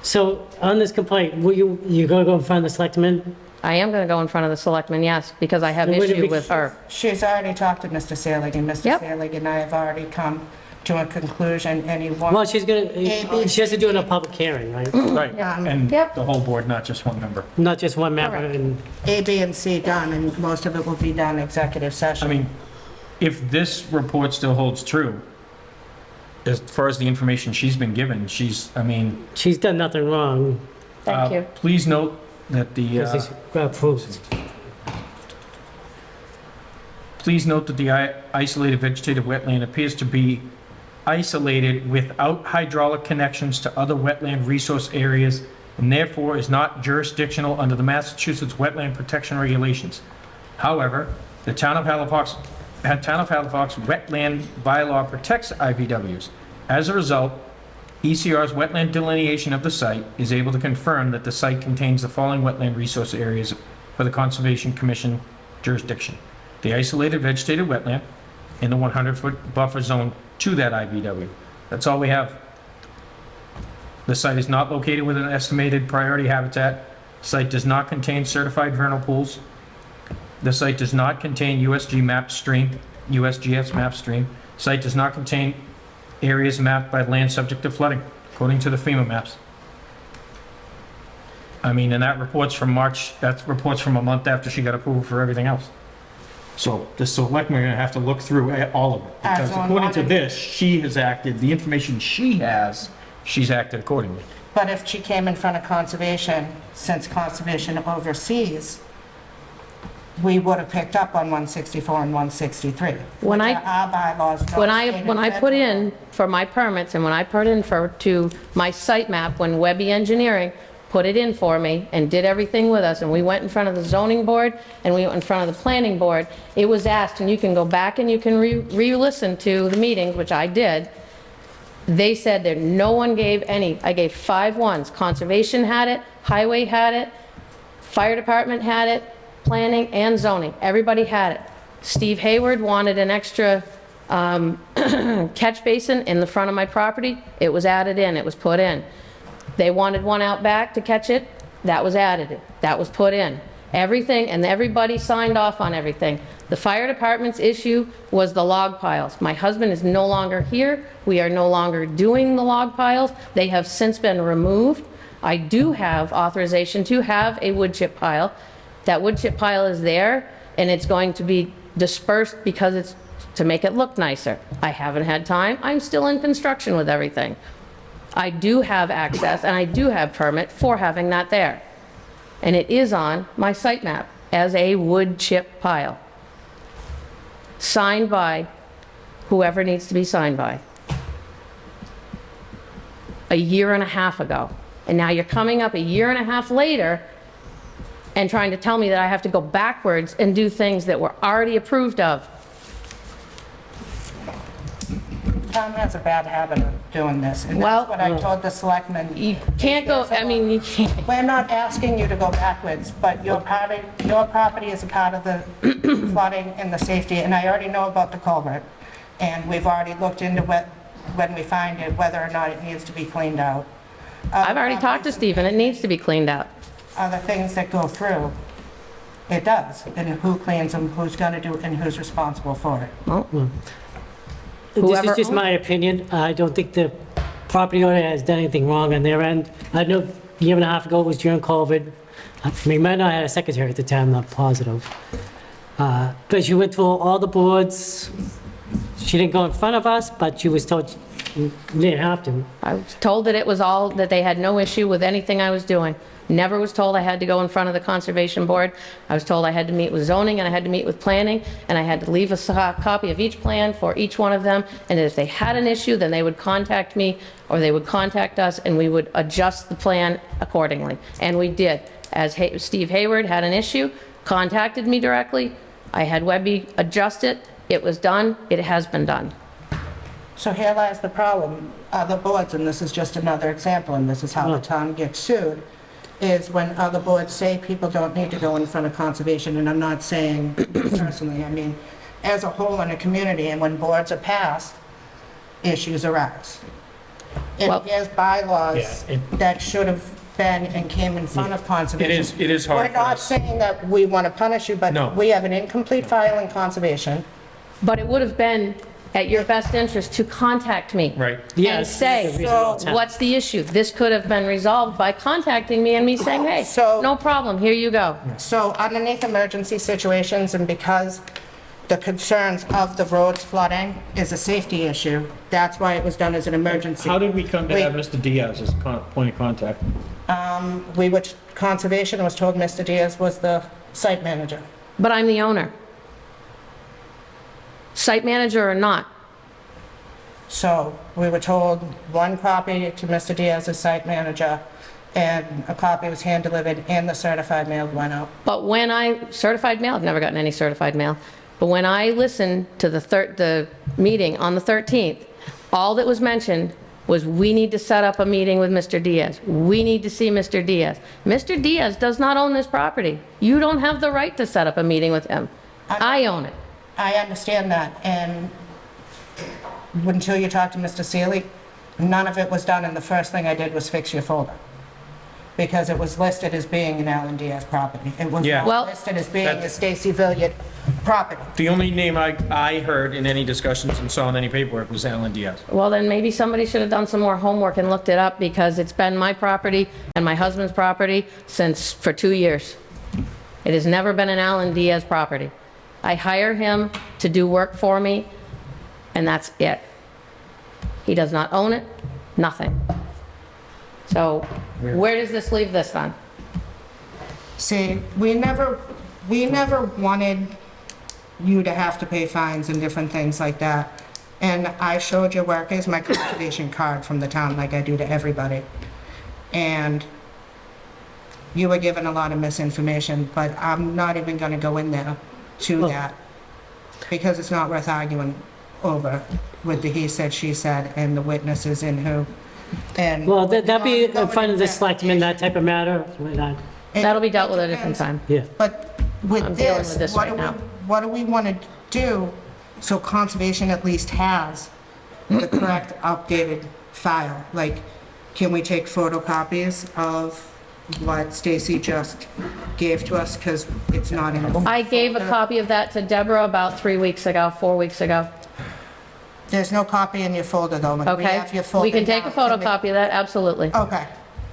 So on this complaint, you going to go in front of the selectmen? I am going to go in front of the selectmen, yes, because I have issue with her. She's already talked to Mr. Salig, and Mr. Salig and I have already come to a conclusion, and he wants... Well, she has to do it in a public hearing, right? Right, and the whole board, not just one member. Not just one member. And A, B, and C done, and most of it will be done executive session. I mean, if this report still holds true, as far as the information she's been given, she's done nothing wrong. Thank you. Please note that Please note that the isolated vegetative wetland appears to be isolated without hydraulic connections to other wetland resource areas, and therefore is not jurisdictional under the Massachusetts Wetland Protection Regulations. However, the Town of Halifax Wetland Bylaw protects IVWs. As a result, ECR's wetland delineation of the site is able to confirm that the site contains the following wetland resource areas for the Conservation Commission jurisdiction: the isolated vegetated wetland in the 100-foot buffer zone to that IVW. That's all we have. The site is not located within an estimated priority habitat. Site does not contain certified vernal pools. The site does not contain USGS map stream. Site does not contain areas mapped by land subject to flooding, according to the FEMA maps. I mean, and that report's from March, that report's from a month after she got approval for everything else. So the selectmen are gonna have to look through all of it, because according to this, she has acted, the information she has, she's acted accordingly. But if she came in front of conservation, since conservation oversees, we would have picked up on 164 and 163. When Our bylaws don't When state I it put in for my permits, and when I put in to my site map, when Webby Engineering put it in for me and did everything with us, and we went in front of the zoning board and we went in front of the planning board, it was asked, and you can go back and you can re-listen to the meetings, which I did, They said that no one gave any. I gave 5 ones. Conservation had it, Highway had it, Fire Department had it, Planning and Zoning. Everybody had it. Steve Hayward wanted an extra catch basin in the front of my property. It was added in, it was put in. They wanted one out back to catch it. That was added, that was put in. Everything, and everybody signed off on everything. The fire department's issue was the log piles. My husband is no longer here. We are no longer doing the log piles. They have since been removed. I do have authorization to have a wood chip pile. That wood chip pile is there, and it's going to be dispersed because it's to make it look nicer. I haven't had time. I'm still in construction with everything. I do have access, and I do have permit for having that there. And it is on my site map as a wood chip pile. Signed by whoever needs to be signed by. A year and a half ago. And now you're coming up a year and a half later and trying to tell me that I have to go backwards and do things that were already approved of. Tom has a bad habit of doing this, and Well, that's what I told the selectmen. You can't go, I mean, you can't. We're not asking you to go backwards, but your property is a part of the flooding and the safety, and I already know about the culvert. And we've already looked into when we find it, whether or not it needs to be cleaned out. I've already talked to Steve, and it needs to be cleaned out. Other things that go through, it does, and who cleans them, who's gonna do it, and who's responsible for it. This Whoever is just my opinion. I don't think the property owner has done anything wrong on their end. I know a year and a half ago was during COVID. I mean, might not have had a secretary at the time, I'm not positive. But she went through all the boards. She didn't go in front of us, but she was told you didn't have to. I was told that it was all, that they had no issue with anything I was doing. Never was told I had to go in front of the Conservation Board. I was told I had to meet with zoning, and I had to meet with planning, and I had to leave a copy of each plan for each one of them, and if they had an issue, then they would contact me, or they would contact us, and we would adjust the plan accordingly. And we did. As Steve Hayward had an issue, contacted me directly, I had Webby adjust it, it was done, it has been done. So here lies the problem. Other boards, and this is just another example, and this is how the town gets sued, is when other boards say people don't need to go in front of conservation, and I'm not saying personally, I mean, as a whole in a community, and when boards are passed, issues arise. Well- And here's bylaws Yeah, that should have been and came in front of conservation. It is hard We're for not us. saying that we want to punish you, No. but we have an incomplete file in conservation. But it would have been at your best interest to contact me. Right. Yeah, And it's say, a reasonable time. what's the issue? This could have been resolved by contacting me and me saying, hey, So- no problem, here you go. So underneath emergency situations, and because the concerns of the roads flooding is a safety issue, that's why it was done as an emergency. How did we come to Wait. have Mr. Diaz as point of contact? Conservation was told Mr. Diaz was the site manager. But I'm the owner. Site manager or not. So we were told one copy to Mr. Diaz as site manager, and a copy was hand-delivered, and the certified mail went out. But when certified mail, I've never gotten any certified mail. But when I listened to the meeting on the 13th, all that was mentioned was we need to set up a meeting with Mr. Diaz. We need to see Mr. Diaz. Mr. Diaz does not own this property. You don't have the right to set up a meeting with him. I own it. I understand that, and until you talked to Mr. Seeley, none of it was done, and the first thing I did was fix your folder. Because it was listed as being an Alan Diaz property. It was Yeah. Well- not listed as being That- a Stacy Villiard property. The only name I heard in any discussions and saw in any paperwork was Alan Diaz. Well, then maybe somebody should have done some more homework and looked it up, because it's been my property and my husband's property for 2 years. It has never been an Alan Diaz property. I hire him to do work for me, and that's it. He does not own it, nothing. So where does this leave this then? See, we never wanted you to have to pay fines and different things like that. And I showed your workers my conservation card from the town, like I do to everybody. And you were given a lot of misinformation, but I'm not even gonna go in there to that, because it's not worth arguing over with the he said, she said, and the witnesses and who, and. Well, that'd be in Going front of the into selectmen, that type of matter. We're not- That'll be dealt with at a It different depends. time. Yeah. But I'm with dealing with this, this right now. what do we want to do so conservation at least has the correct updated file? Like, can we take photocopies of what Stacy just gave to us, because it's not in the... I gave a copy of that to Deborah about 3 weeks ago, 4 weeks ago. There's no copy in your folder, though. When we Okay? have your folder We can take a now, can we- photocopy of that, absolutely. Okay.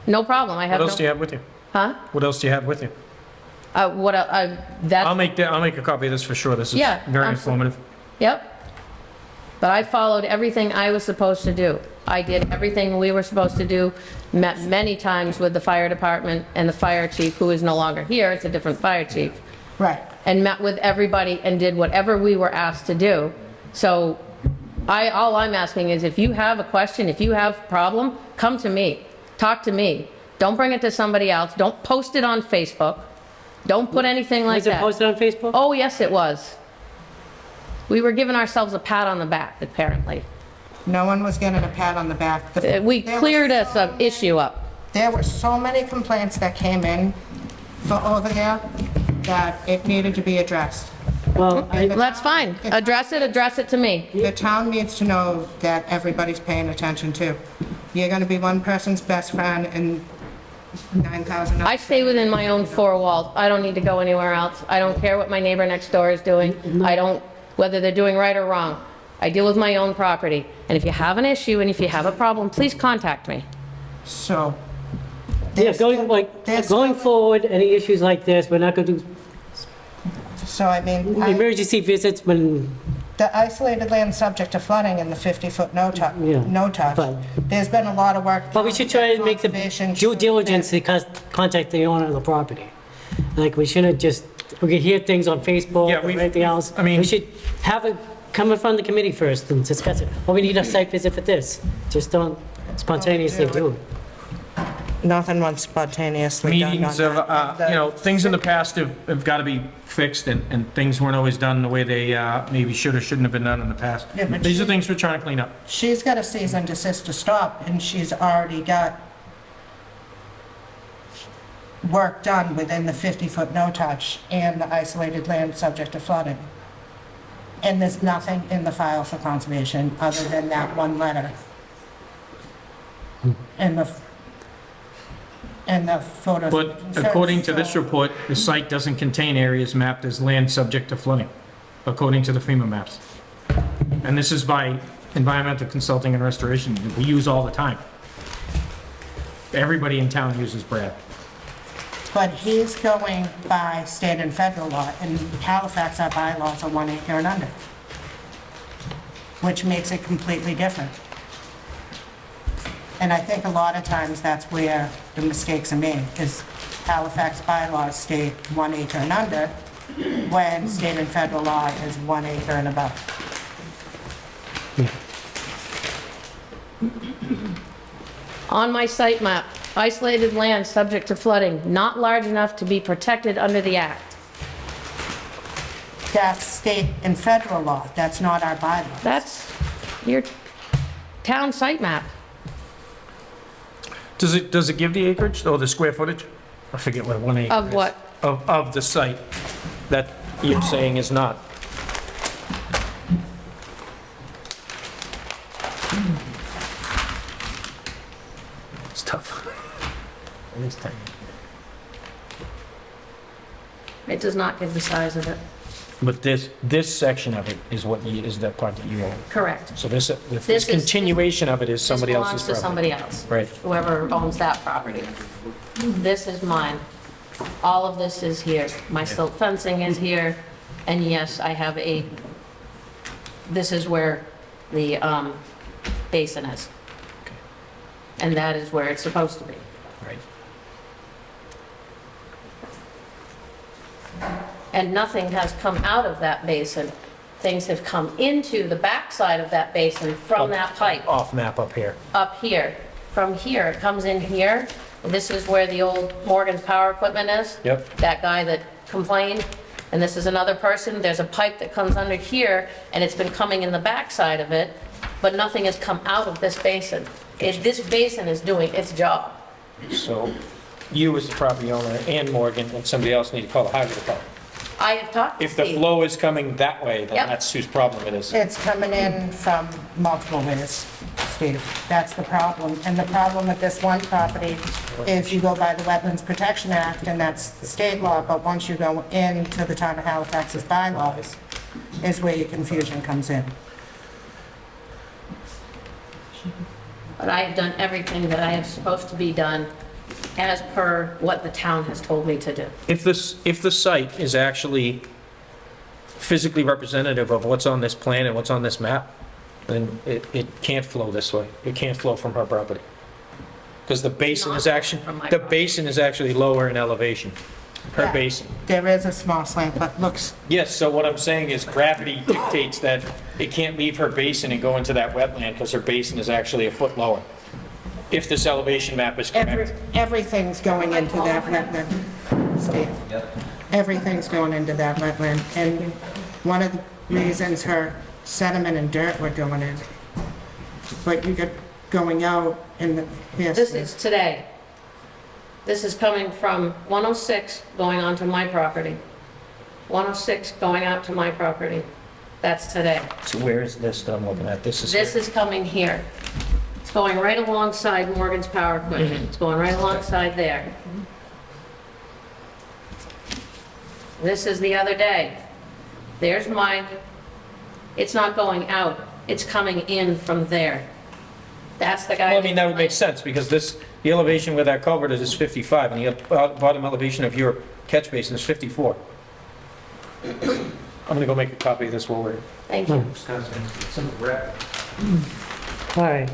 No problem, I What have else do you no... have with you? Huh? What else do you have with you? That's... I'll make a copy of this for sure. This is Yeah, very absolutely. informative. Yep. But I followed everything I was supposed to do. I did everything we were supposed to do, met many times with the fire department and the fire chief, who is no longer here, it's a different fire chief, Right. and met with everybody and did whatever we were asked to do. So all I'm asking is, if you have a question, if you have a problem, come to me, talk to me. Don't bring it to somebody else, don't post it on Facebook, don't put anything like Was it that. posted on Facebook? Oh, yes, it was. We were giving ourselves a pat on the back, apparently. No one was getting a pat on the back. We There cleared were this issue up. There were so many complaints that came in for over there that it needed to be addressed. Well, That's fine. Address it to me. The town needs to know that everybody's paying attention too. You're gonna be one person's best friend and 9,000 I others. stay within my own four walls. I don't need to go anywhere else. I don't care what my neighbor next door is doing. I don't, whether they're doing right or wrong. I deal with my own property. And if you have an issue and if you have a problem, please contact me. So. yeah, there's still- there's going still- forward, any issues like this, we're not going to do So I mean, emergency visits when, the isolated land subject to flooding and the 50-foot Yeah, no touch. fine. There's been a lot of work. but we should try and make the Conservation due should- diligence to contact the owner of the property. Like, we shouldn't just, we can hear things on Facebook Yeah, or we- anything else. I mean- We should have it come in front of the committee first and discuss it. Well, we need a site visit for this. Just don't spontaneously do it. Nothing was spontaneously done. Meetings on of, that. things in the past have got to be fixed, and things weren't always done the way they maybe should or shouldn't have been done in the past. Yeah, but These are she- things we're trying to clean up. She's got a cease and desist to stop, and she's already got work done within the 50-foot no touch and the isolated land subject to flooding. And there's nothing in the file for conservation other than that one letter. And the photos. But according to this report, the site doesn't contain areas mapped as land subject to flooding, according to the FEMA maps. And this is by Environmental Consulting and Restoration, that we use all the time. Everybody in town uses Brad. But he's going by state and federal law. In Halifax, our bylaws are 1 acre and under, which makes it completely different. And I think a lot of times that's where the mistakes are made, is Halifax bylaws state 1 acre and under, when state and federal law is 1 acre and above. On my site map, isolated land subject to flooding, not large enough to be protected under the act. That's state and federal law, that's not our bylaws. That's your town site map. Does it give the acreage, or the square footage? I forget what 1 acre is. Of what? Of the site that you're saying is not. It's tough. It is tiny. It does not give the size of it. But this section of it is is that part that you own. Correct. So this This is- continuation of it is somebody This else's belongs to property. somebody else. Right. Whoever owns that property. This is mine. All of this is here. My silt fencing is here, and yes, I have this is where the basin is. And that is where it's supposed to be. Right. And nothing has come out of that basin. Things have come into the backside of that basin from that pipe. Off map up here. Up here. From here, it comes in here. This is where the old Morgan's Power Equipment is. Yep. That guy that complained, and this is another person, there's a pipe that comes under here, and it's been coming in the backside of it, but nothing has come out of this basin. This basin is doing its job. So you as the property owner and Morgan and somebody else need to call the highway department. I have talked to If the Steve. flow is coming that way, then Yep. that's whose problem it is. It's coming in from multiple ways, Steve. That's the problem. And the problem with this one property is you go by the Wetlands Protection Act, and that's the state law, but once you go into the town of Halifax's bylaws, is where your confusion comes in. But I have done everything that I am supposed to be done as per what the town has told me to do. If the site is actually physically representative of what's on this plan and what's on this map, then it can't flow this way. It can't flow from her property. Because the basin is actually, From my the property. basin is actually lower in elevation. Her Yeah. basin. There is a small slant, but looks, Yes, so what I'm saying is gravity dictates that it can't leave her basin and go into that wetland because her basin is actually a foot lower. If this elevation map is correct. everything's going into that wetland, Steve. Everything's going into that wetland. And one of the reasons her sediment and dirt were going in. But you get going out in the, yes. This is today. This is coming from 106 going onto my property. 106 going out to my property. That's today. So where is this that I'm looking at? This is This here. is coming here. It's going right alongside Morgan's power equipment. It's going right alongside there. This is the other day. There's mine. It's not going out. It's coming in from there. That's the guy. Well, I mean, that would make sense because the elevation where that culvert is 55 and the bottom elevation of your catch basin is 54. I'm gonna go make a copy of this while we're. Thank you. All right.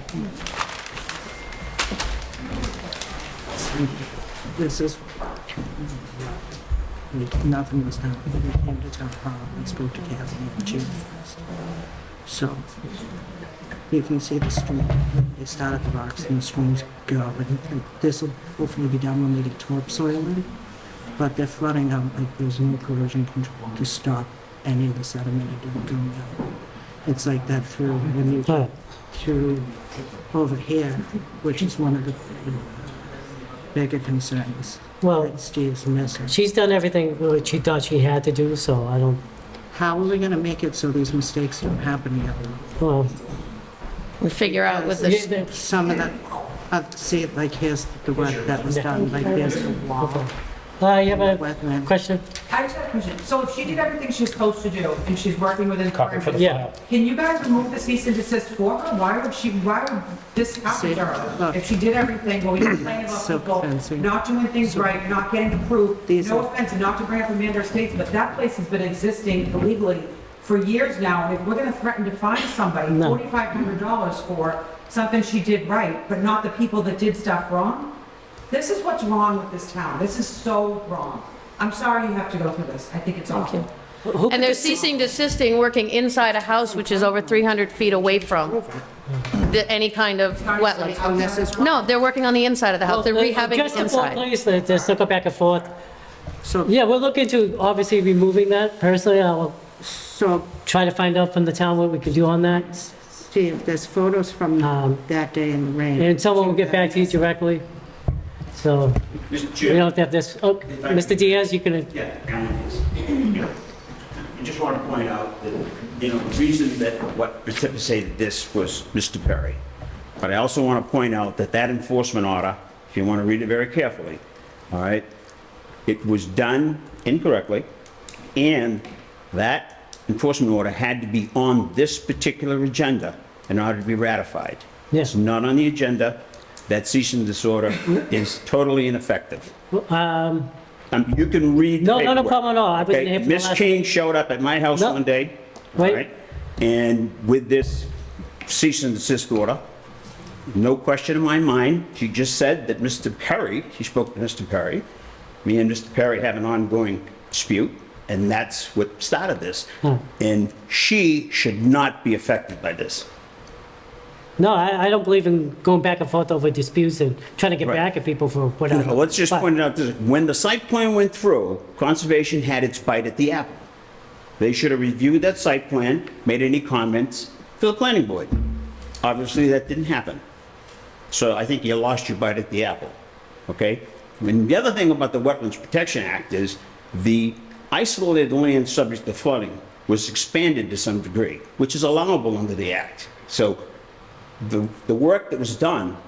This is, nothing was done. We came to town hall and spoke to Kathy on June 1st. So, you can see the stream. They start at the rocks and the streams go. And this will hopefully be done when they get topsoil in. But they're flooding out like there's no corrosion control to stop any of the sediment going out. It's like that through when you All right. to over here, which is one of the bigger concerns Well, that Steve's missing. she's done everything what she thought she had to do, so I don't, How are we gonna make it so these mistakes don't happen again? well, We figure out with this. Some of the, see, like here's the work that was done, like there's the wall, you have a wetland. question? I just have a question. So if she did everything she's supposed to do, and she's working within Copy for the parameters, Yeah. file. can you guys remove the cease and desist for her? Why would this happen to her? look. If she did everything, well, we complain about Silk people fencing. not doing things right, not getting approved. These No are- offense, and not to bring up Amanda Estates, but that place has been existing illegally for years now. And if we're gonna threaten to fine somebody No. $4,500 for something she did right, but not the people that did stuff wrong, this is what's wrong with this town. This is so wrong. I'm sorry you have to go through this. I think it's awful. And they're ceasing desisting, working inside a house which is over 300 feet away from any kind of wetland. No, they're working on the inside of the house. They're rehabbing Just the the floor, inside. please, let's not go back and forth. So, Yeah, we'll look into obviously removing that. Personally, I will so try to find out from the town what we can do on that. Steve, there's photos from that day in the rain. And someone will get back to you directly. So Mr. we Chair. don't have this, oh, Mr. Diaz, you can, Yeah, I just want to point out that, the reason that what precipitated this was Mr. Perry. But I also want to point out that that enforcement order, if you want to read it very carefully, all right, it was done incorrectly, and that enforcement order had to be on this particular agenda in order to be ratified. Yes. It's not on the agenda. That cease and desist order is totally ineffective. You can read the no paperwork. problem at all. I wasn't Okay, here for the Miss last. King showed up at my house No. one day, all Wait. right? And with this cease and desist order, no question in my mind, she just said that Mr. Perry, she spoke to Mr. Perry, me and Mr. Perry have an ongoing dispute, and that's what started this. And she should not be affected by this. No, I don't believe in going back and forth over disputes and trying to get Right. back at people for whatever. No, let's just But- point it out, this, when the site plan went through, Conservation had its bite at the apple. They should have reviewed that site plan, made any comments for the planning board. Obviously, that didn't happen. So I think you lost your bite at the apple, okay? And the other thing about the Wetlands Protection Act is the isolated land subject to flooding was expanded to some degree, which is allowable under the act. So the work that was done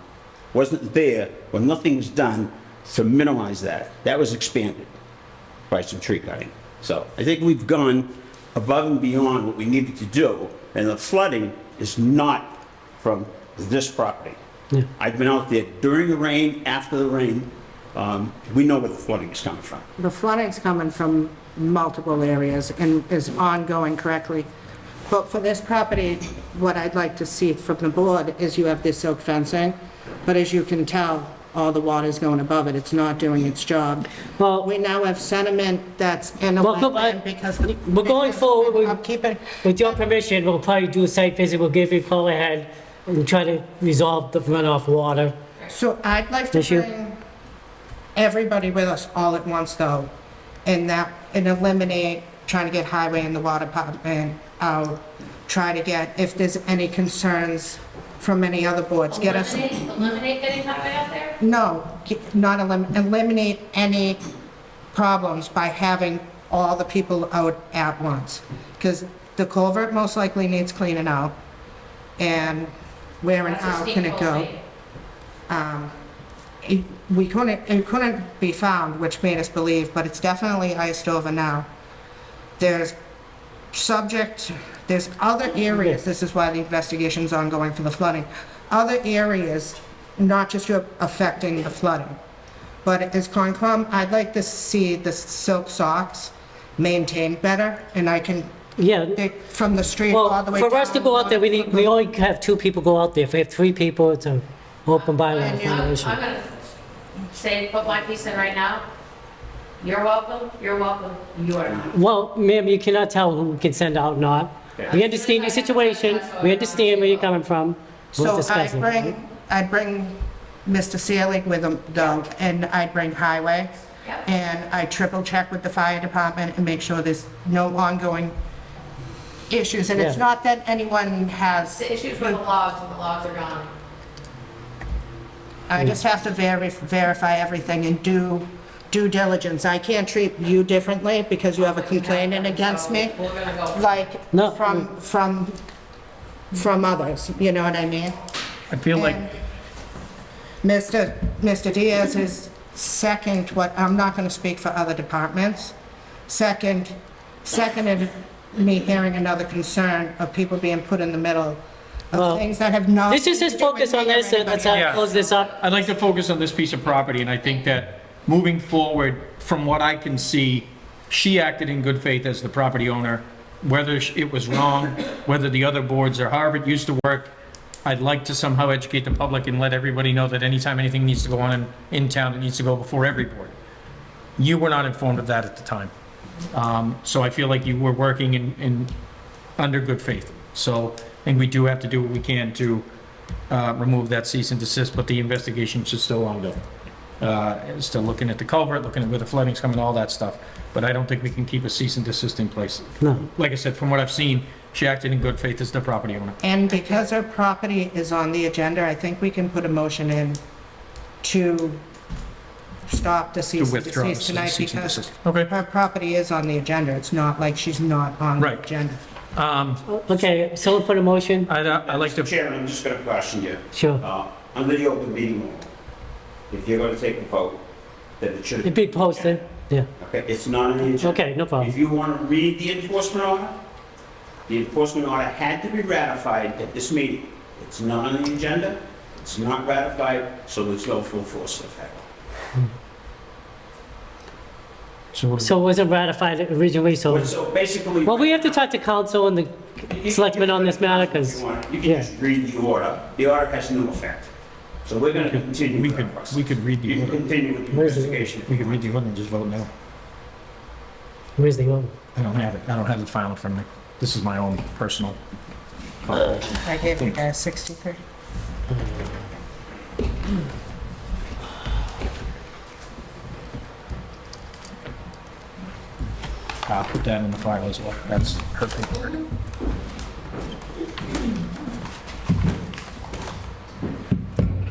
wasn't there, or nothing was done to minimize that. That was expanded by some tree cutting. So I think we've gone above and beyond what we needed to do, and the flooding is not from this property. Yeah. I've been out there during the rain, after the rain. We know where the flooding is coming from. The flooding's coming from multiple areas and is ongoing correctly. But for this property, what I'd like to see from the board is you have this silk fencing, but as you can tell, all the water's going above it. It's not doing its job. Well, We now have sediment that's in a Well, go- wetland because... we're going forward with- I'm keeping... with your permission, we'll probably do a site visit, we'll give you a call ahead and try to resolve the runoff water. So I'd like to Issue? bring everybody with us all at once, though, and eliminate trying to get highway and the water department out, try to get, if there's any concerns from any other boards, get us... Eliminate getting highway out there? No, not eliminate any problems by having all the people out at once. Because the culvert most likely needs cleaning out, and where and how can it go? It couldn't be found, which made us believe, but it's definitely iced over now. There's other areas, this is why the investigation's ongoing for the flooding, other areas, not just affecting the flooding. But as Concom, I'd like to see the silk socks maintained better, and I can Yeah, take from the street all well, the way for us to down. go out there, we only have 2 people go out there. If we have 3 people, it's an open bylaw I'm violation. gonna say, put my piece in right now. You're welcome, you are not. Well, ma'am, you cannot tell who we can send out, not. We understand your situation, we understand where you're coming from. We'll So discuss it. I'd bring Mr. Seelig with him, though, and I'd bring Highway, Yep. and I triple check with the fire department and make sure there's no ongoing issues, and it's Yeah. not that anyone has, The issues with the logs, and the logs are gone. I just have to verify everything and do due diligence. I can't treat you differently because you have a complaint against me, We're gonna go. like No. from others, you know what I mean? I feel like, And Mr. Diaz is I'm not going to speak for other departments, seconded me hearing another concern of people being put in the middle Well, of things that have nothing This is to his do with focus on me or this, and let's anybody else. close this up. I'd like to focus on this piece of property, and I think that moving forward, from what I can see, she acted in good faith as the property owner. Whether it was wrong, whether the other boards or however it used to work, I'd like to somehow educate the public and let everybody know that anytime anything needs to go on in town, it needs to go before every board. You were not informed of that at the time. So I feel like you were working under good faith. So I think we do have to do what we can to remove that cease and desist, but the investigation should still ongoing. Still looking at the culvert, looking at where the flooding's coming, all that stuff. But I don't think we can keep a cease and desist in place. No. Like I said, from what I've seen, she acted in good faith as the property owner. And because her property is on the agenda, I think we can put a motion in to stop the To cease and withdraw the desist tonight cease and because desist. Okay. her property is on the agenda. It's not like she's not on the Right. agenda. Okay, someone put a motion? I'd like to, Mr. Chairman, I'm just going to caution you. Sure. Under the open meeting law, if you're going to take a vote, then it should... It'd be posted, yeah. Okay, it's not on the agenda. Okay, no problem. If you want to read the enforcement order had to be ratified at this meeting. It's not on the agenda, it's not ratified, so there's no full force effect. So it wasn't ratified originally, so... So basically... Well, we have to talk to council and the selectmen on this matter, because... You can yeah. just read the order. The order has no effect. So we're going to continue we with could, our process. we could read You the, can continue with the Where's the- investigation. we could read the order and just vote no. Where's the order? I don't have it. I don't have the file in front of me. This is my own personal. I gave you guys 63. I'll put that in the file as well. That's her paperwork.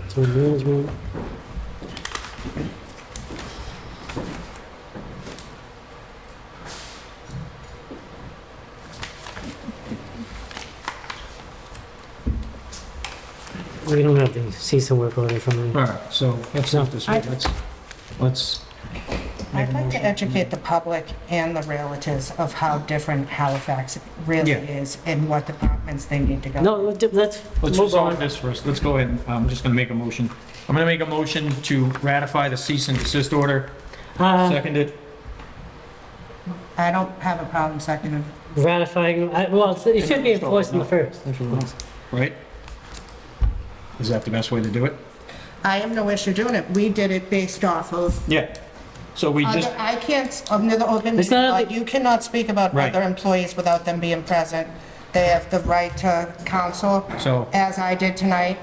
So management. We don't have the season work order from All me. right, so let's do it this way. Let's make I'd a like to motion. educate the public and the realtors of how different Halifax really Yeah. is and what departments they need to go. No, let's Let's move resolve on. this first. Let's go ahead. I'm just gonna make a motion. I'm gonna make a motion to ratify the cease and desist order. Seconded. I don't have a problem seconding. Ratifying, well, it should be enforced in the first. Right? Is that the best way to do it? I have no issue doing it. We did it based off of, Yeah. So we just, I can't, under the open It's meeting not law, the- you cannot speak about Right. other employees without them being present. They have the right to counsel, so, as I did tonight,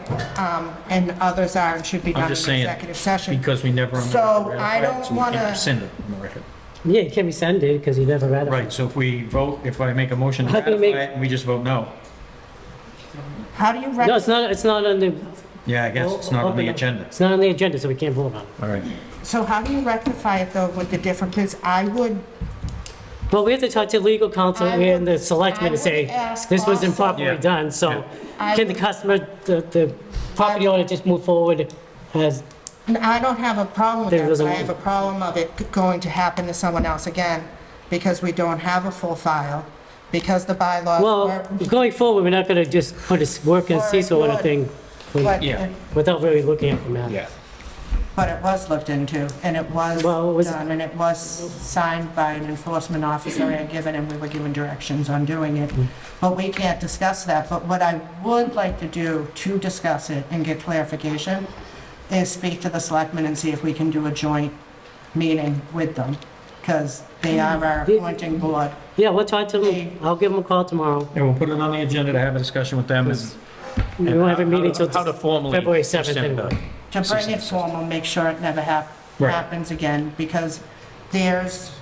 and others are and should be I'm done in just saying, executive session. because we never. So, I don't so we can't wanna- rescind it on the record. Yeah, you can't rescind it because you never ratified. Right, so if we vote, if I make a motion to How can you ratify make- it, and we just vote no. How do you No, it's recognize, not on the, Yeah, I guess it's not on the agenda. it's not on the agenda, so we can't vote on it. All right. so how do you rectify it though with the different, because I would, Well, we have to talk to legal counsel I would- and the selectmen I to say, would ask this was also- improperly Yeah. done, so I can the would- customer, the property owner just move forward as, I don't have a problem with There that. doesn't- I have a problem of it going to happen to someone else again, because we don't have a full file, because the bylaws well, were. going forward, we're not gonna just put a work in Or cease order would. thing But, Yeah. without really looking at the matter. Yeah. but it was looked into, and it was Well, it was- done, and it was signed by an enforcement officer and given, and we were given directions on doing it. But we can't discuss that, but what I would like to do to discuss it and get clarification is speak to the selectmen and see if we can do a joint meeting with them, because they are our appointing board. Yeah, we'll talk to them, I'll give them a call tomorrow. And we'll put it on the agenda to have a discussion with them and. We won't have a meeting till How to formally. February 7th rescind anyway. To bring it formal, make sure it never Right. happens again, because there's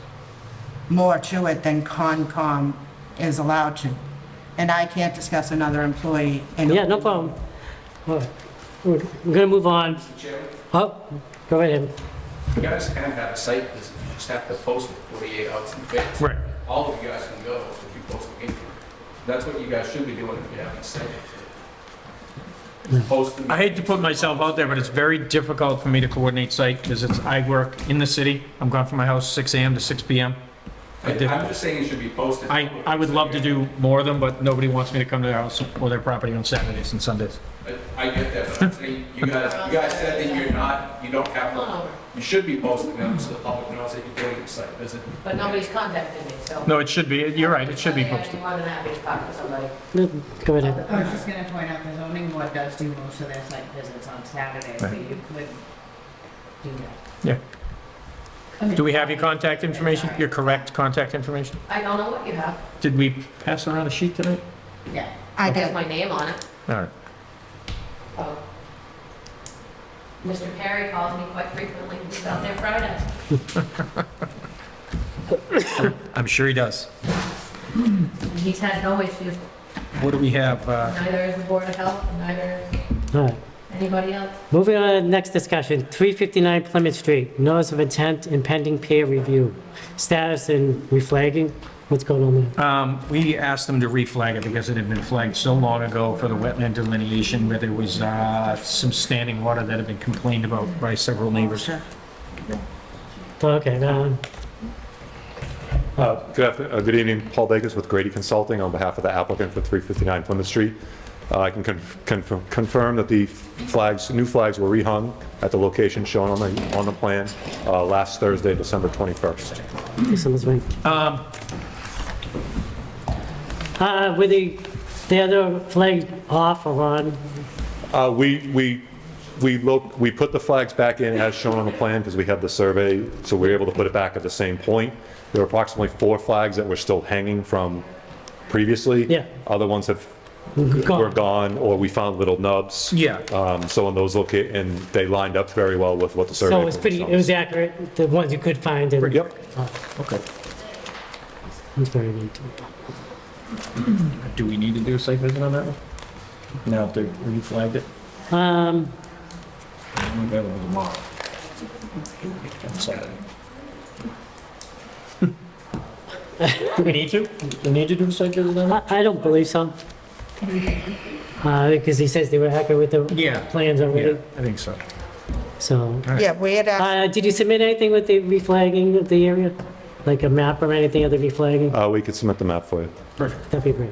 more to it than Concom is allowed to. And I can't discuss another employee. in- Yeah, no problem. All right. We're gonna move on. Oh, go right ahead. You guys can have a site visit, you just have to post it 48 hours in advance. Right. All of you guys can go if you post the meeting. That's what you guys should be doing if you haven't site. Post the I hate to put myself out there, but it's very difficult for me to coordinate site because I work in the city. I'm gone from my house 6 AM to 6 PM. I'm just saying it should be posted. I would love to do more of them, but nobody wants me to come to their house or their property on Saturdays and Sundays. I get that, but I'm saying, you guys said that you don't have to, you should be posting them so the public knows that you're doing a site visit. But nobody's contacted me, so. No, it should be. You're right, it should be posted. I'm more than happy to talk to somebody. Go right ahead. I was just gonna point out, the zoning board does do most of their site visits on Saturdays, so Right. you could do that. Yeah. Do we have your contact information, your correct contact information? I don't know what you have. Did we pass around a sheet tonight? Yeah. I It has did. my name on it. All right. Oh. Mr. Perry calls me quite frequently. He's out there Fridays. I'm sure he does. And he's had no issues. What do we have? Neither is the Board of Health, and neither is All right. anybody else. Moving on to the next discussion, 359 Plymouth Street, notice of intent and pending peer review. Status and reflagging, what's going on there? We asked them to reflag it because it had been flagged so long ago for the wetland delineation where there was some standing water that had been complained about by several neighbors. Okay, Good evening, Paul Bakers with Grady Consulting on behalf of the applicant for 359 Plymouth Street. I can confirm that the new flags were rehung at the location shown on the plan last Thursday, December 21st. December's right. Were the other flag off or on? We put the flags back in as shown on the plan because we had the survey, so we were able to put it back at the same point. There were approximately 4 flags that were still hanging from previously. Yeah. Other ones have were gone, or we found little nubs. Yeah. So in those and they lined up very well with what the survey. So it was pretty, it was accurate, the ones you could find. And Yep. Okay. it's very neat. Do we need to do a site visit on that one? Now if they reflagged it? Um, I'm available tomorrow. On Saturday. Do we need to? Do we need to do a site visit on that? I don't believe so. Because he says they were happy with the Yeah. plans already, Yeah, I think so. so. Yeah, we had asked, Did you submit anything with the reflagging of the area? Like a map or anything of the reflagging? We could submit the map for you. That'd be great.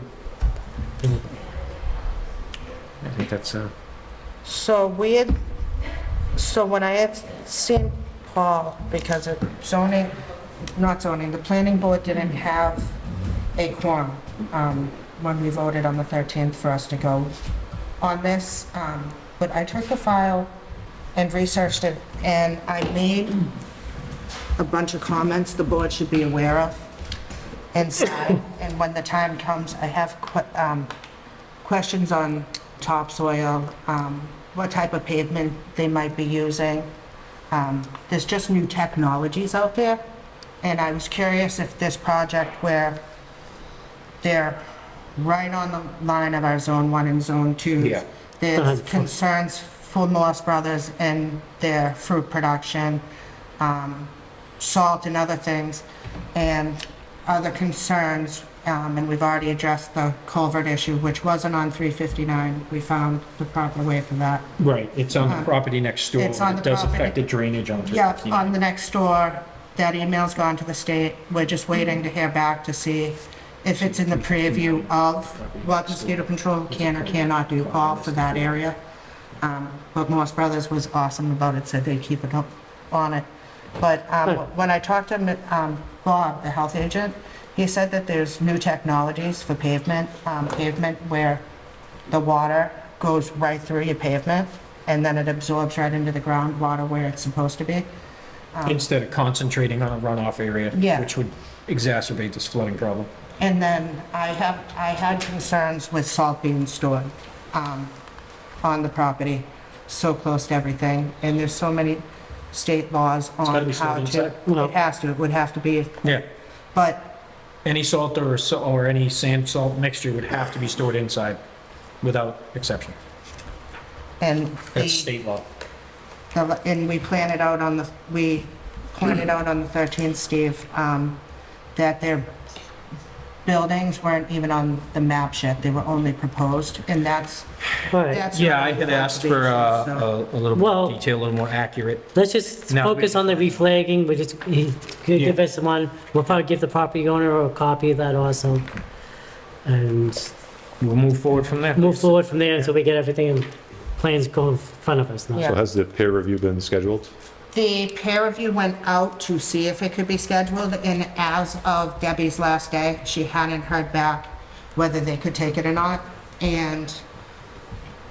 I think that's, so when I had seen Paul, because of zoning, not zoning, the planning board didn't have a quorum when we voted on the 13th for us to go on this. But I took the file and researched it, and I made a bunch of comments the board should be aware of inside. And when the time comes, I have questions on topsoil, what type of pavement they might be using. There's just new technologies out there. And I was curious if this project where they're right on the line of our Zone 1 and Zone 2, Yeah. there's concerns for Morse Brothers and their fruit production, salt and other things, and other concerns, and we've already addressed the culvert issue, which wasn't on 359. We found the proper way for that. right, it's on the property next door. It's on the It does property. affect the drainage on Yeah, 359. on the next door, that email's gone to the state. We're just waiting to hear back to see if it's in the preview of what mosquito control can or cannot do, Paul, for that area. But Morse Brothers was awesome about it, said they'd keep it up on it. But when I talked to Bob, the health agent, he said that there's new technologies for pavement where the water goes right through your pavement, and then it absorbs right into the groundwater where it's supposed to be. Instead of concentrating on a runoff area, Yeah. which would exacerbate this flooding problem. And then I had concerns with salt being stored on the property, so close to everything, and there's so many state laws gotta on be stored how to. inside? It would have to be, Yeah. but Any salt or any sand salt mixture would have to be stored inside, without exception. and That's state law. and we pointed out on the 13th, Steve, that their buildings weren't even on the map yet, they were only proposed, and that's. Right. that's Yeah, not I had asked for so- a little Well- more detail, a little more accurate. Let's just Now, focus on the reflagging, we just, he could Yeah. give us one, we'll probably give the property owner a copy of that also. And We'll move forward from there. move forward from there until we get everything in plans going in front of us now. Yeah. So has the peer review been scheduled? The peer review went out to see if it could be scheduled, and as of Debbie's last day, she hadn't heard back whether they could take it or not. And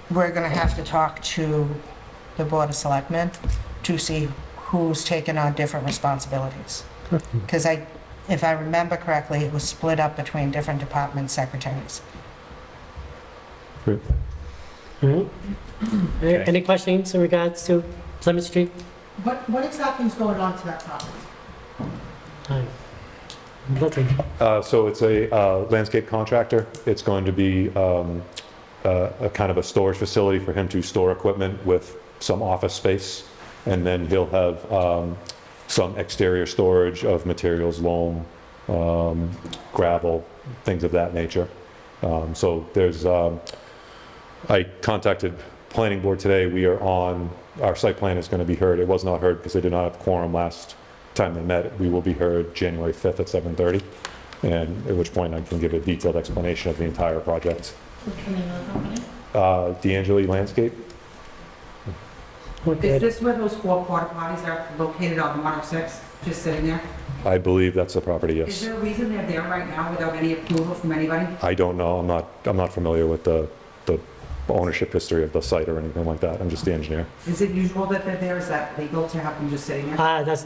we're gonna have to talk to the Board of Selectmen to see who's taking on different responsibilities. Because if I remember correctly, it was split up between different department secretaries. Great. All right. Any questions in regards to Plymouth Street? What exactly is going on to that property? Nothing. So it's a landscape contractor. It's going to be a kind of a storage facility for him to store equipment with some office space. And then he'll have some exterior storage of materials, loam, gravel, things of that nature. So there's, I contacted planning board today. We are on, our site plan is going to be heard. It was not heard because they did not have quorum last time they met. We will be heard January 5th at 7:30, and at which point I can give a detailed explanation of the entire project. What's the name of the company? D'Angeli Landscape. Is this where those 4 porta potties are located on 106, just sitting there? I believe that's the property, Is yes. there a reason they're there right now without any approval from anybody? I don't know. I'm not familiar with the ownership history of the site or anything like that. I'm just the engineer. Is it usual that they're there? Is that legal to have them just sitting there? That's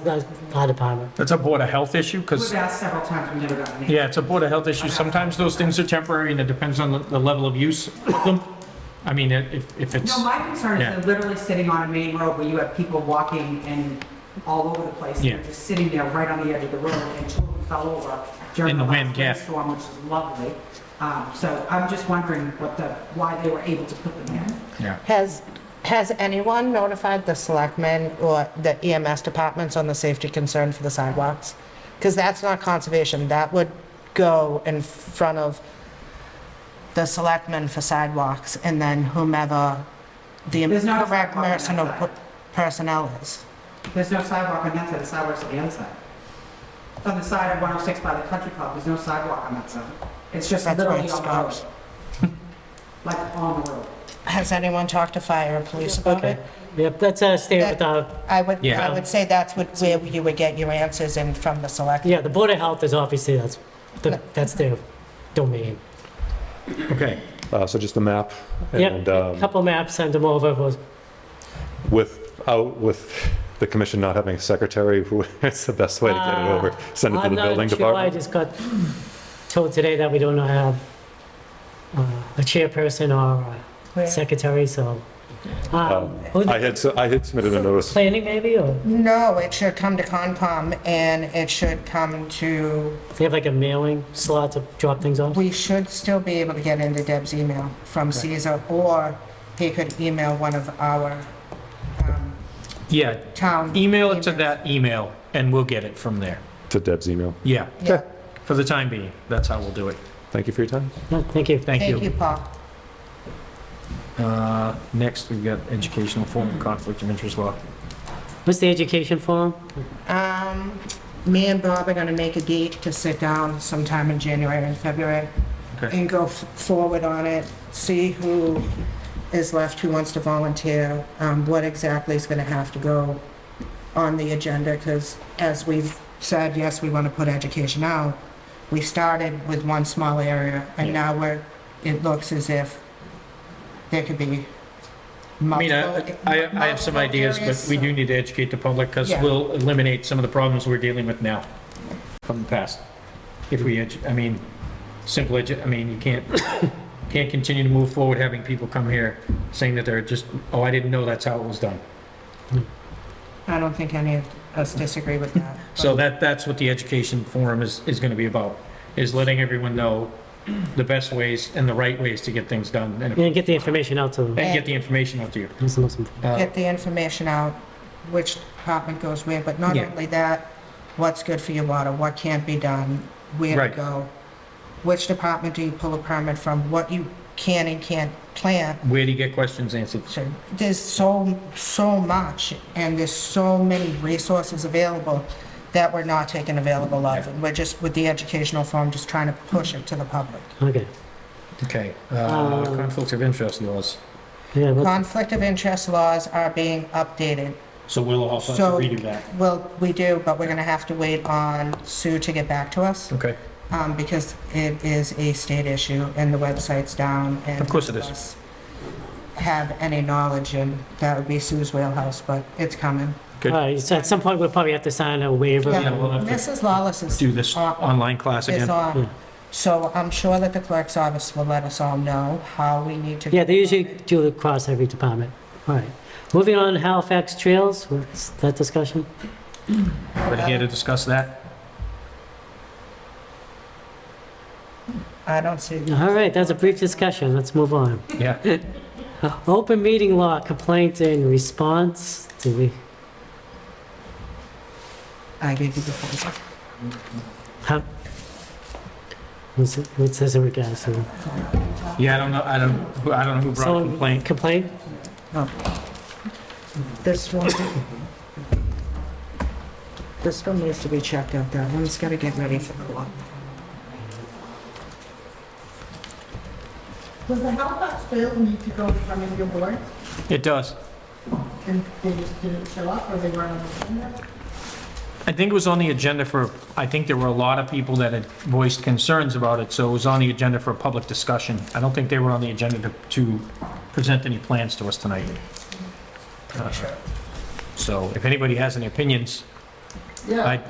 our department. That's a Board of Health issue, because, We've asked several times, we never got an answer. yeah, it's a Board of Health issue. Sometimes those things are temporary, and it depends on the level of use of them. I mean, if it's, No, my concern Yeah. is they're literally sitting on a main road where you have people walking and all over the place. Yeah. They're just sitting there right on the edge of the road, and two of them fell over during In the the wind, last yeah. rainstorm, which is lovely. So I'm just wondering why they were able to put them there. yeah. Has anyone notified the selectmen or the EMS departments on the safety concern for the sidewalks? Because that's not conservation, that would go in front of the selectmen for sidewalks, and then whomever the There's not a correct sidewalk on that side. personnel is. There's no sidewalk on that side, the sidewalk's on the other side. On the side of 106 by the country club, there's no sidewalk on that side. It's just That's where literally it on the road. stops. Like on the road. Has anyone talked to fire or police about Okay. it? Yep, that's stay with our, I would Yeah. say that's where you would get your answers in from the selectmen. yeah, the Board of Health is obviously, that's their domain. Okay. So just a map. Yep, And couple maps, send them over. with the commission not having a secretary, what's the best way to get it over? Send it to the building I'm not sure, I department? just got told today that we don't have a chairperson or Where? a secretary, so. I had submitted a notice. Planning maybe, or No, it should come to Concom, and it should come to, they have like a mailing slot to drop things off? we should still be able to get into Deb's email from Caesar, or he could email one of our Yeah, town. email it to emails. that email, and we'll get it from there. To Deb's email. Yeah, Yeah. for the time being, that's how we'll do it. Thank you for your time. No, thank you. Thank Thank you, you. Paul. Next, we've got educational form of conflict of interest law. What's the education forum? Me and Bob are gonna make a date to sit down sometime in January and February Okay. and go forward on it, see who is left, who wants to volunteer, what exactly is gonna have to go on the agenda, because as we've said, yes, we want to put education out. We started with one small area, and now it looks as if there could be I mean, multiple. I have some multiple ideas, but areas, we so- do need to educate the public, because Yeah. we'll eliminate some of the problems we're dealing with now from the past. If we, I mean, I mean, you can't continue to move forward having people come here saying that they're just, oh, I didn't know that's how it was done. I don't think any of us disagree with that. So that's what the education forum is gonna be about, is letting everyone know the best ways and the right ways to get things done, and And get the information out to them. get the information out to you. That's the most important. Get the information out, which department goes where, but not Yeah. only that, what's good for your water, what can't be done, where to Right. go, which department do you pull a permit from, what you can and can't plant. Where do you get questions answered? So there's so much, and there's so many resources available that we're not taking available of. And we're just, with the educational forum, just trying to push it to the public. Okay. Okay, conflicts of interest laws. Yeah, well, Conflict of interest laws are being updated. So we'll also have So- to redo that. Well, we do, but we're gonna have to wait on Sue to get back to us, Okay. because it is a state issue and the website's down. And Of course it is. none of us have any knowledge, and that would be Sue's wheelhouse, but it's coming. Good. all right, so at some point, we'll probably have to sign a waiver. Yeah, we'll have to Mrs. Lawless is. Do this online class Is again. on. So I'm sure that the clerk's office will let us all know how we need to. Yeah, they usually do it across every department. All right. Moving on, Halifax Trails, what's that discussion? But here to discuss that. I don't see. All right, that's a brief discussion, let's move on. Yeah. Open meeting law complaint and response, do we, I gave you the phone. how? What says in regards to? Yeah, I don't know who brought So, a complaint. Complaint? This one. This one needs to be checked out. That one's gotta get ready for court. Does the Halifax Trail need to go in front of your board? It does. And they just didn't show up, or they weren't on the agenda? I think it was on the agenda for, I think there were a lot of people that had voiced concerns about it, so it was on the agenda for a public discussion. I don't think they were on the agenda to present any plans to us tonight. So if anybody has any opinions, I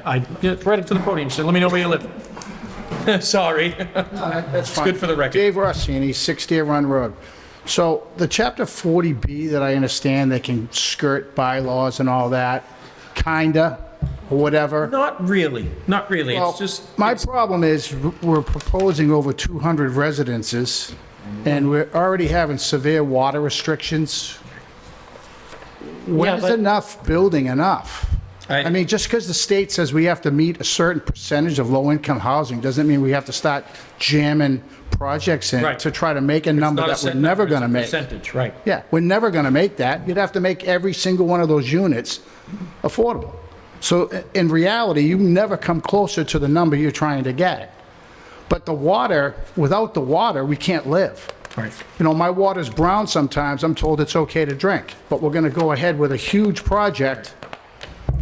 right up to the podium, so let me know where you live. Sorry. That's It's fine. good for the record. Dave Rossini, 6 Deer Run Road. So the Chapter 40B that I understand they can skirt bylaws and all that, kinda, or whatever. Not really, not really. Well, It's just, my problem is we're proposing over 200 residences and we're already having severe water restrictions. When is but- enough building enough? I mean, just because the state says we have to meet a certain percentage of low-income housing doesn't mean we have to start jamming projects in Right. to try to make a number not a that we're set never number, it's going to a make. percentage, right. Yeah, we're never going to make that. You'd have to make every single one of those units affordable. So in reality, you never come closer to the number you're trying to get. But the water, without the water, we can't live. Right. You know, my water's brown sometimes, I'm told it's okay to drink, but we're gonna go ahead with a huge project.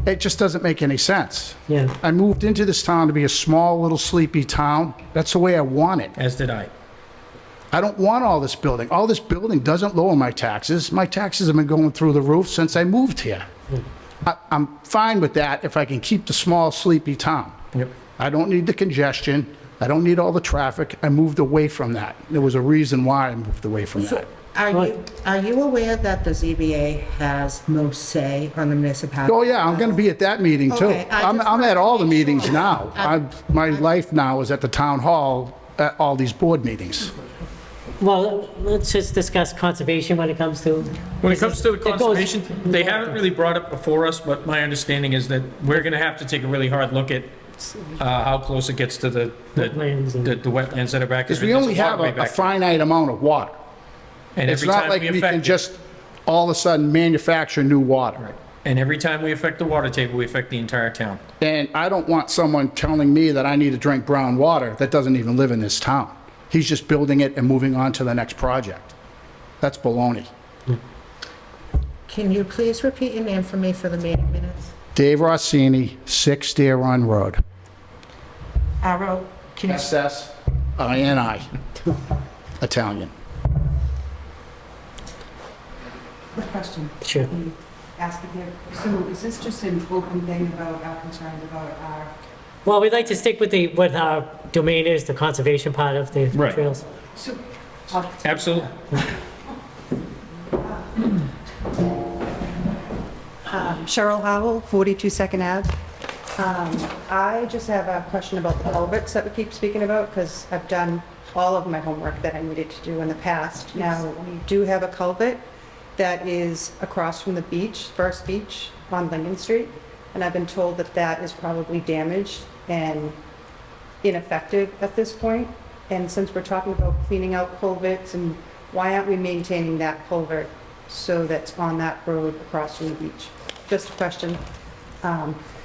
It just doesn't make any sense. Yeah. I moved into this town to be a small, little sleepy town. That's the way I want it. As did I. I don't want all this building. All this building doesn't lower my taxes. My taxes have been going through the roof since I moved here. I'm fine with that if I can keep the small, sleepy town. Yep. I don't need the congestion. I don't need all the traffic. I moved away from that. There was a reason why I moved away from that. Are you aware that the ZBA has no say on the municipality? Oh, yeah, I'm going to be at that meeting, too. Okay, I just I'm at all the wanted to make meetings sure. now. My life now is at the town hall at all these board meetings. Well, let's just discuss conservation when it comes to... When it comes to the It goes- conservation, they haven't really brought it before us, but my understanding is that we're gonna have to take a really hard look at how close it gets to the Wetlands and- wetlands that are back there. Because we only have a finite amount of water. And It's every not time like we we can affect it, just all of a sudden manufacture new water. and every time we affect the water table, we affect the entire town. And I don't want someone telling me that I need to drink brown water that doesn't even live in this town. He's just building it and moving on to the next project. That's baloney. Can you please repeat your name for me for the meeting minutes? Dave Rossini, 6 Deer Run Road. Arrow, can you, S-S-I-N-I. Italian. Quick question. Sure. Can you ask again? So is this just an open thing about our concerns about our, Well, we'd like to stick with what our domain is, the conservation part of the Right. trails. so, Absolutely. Cheryl Howell, 42 Second Ave. I just have a question about the culverts that we keep speaking about, because I've done all of my homework that I needed to do in the past. Now, we do have a culvert that is across from the beach, First Beach on Lincoln Street, and I've been told that that is probably damaged and ineffective at this point. And since we're talking about cleaning out culverts, and why aren't we maintaining that culvert so that's on that road across from the beach? Just a question.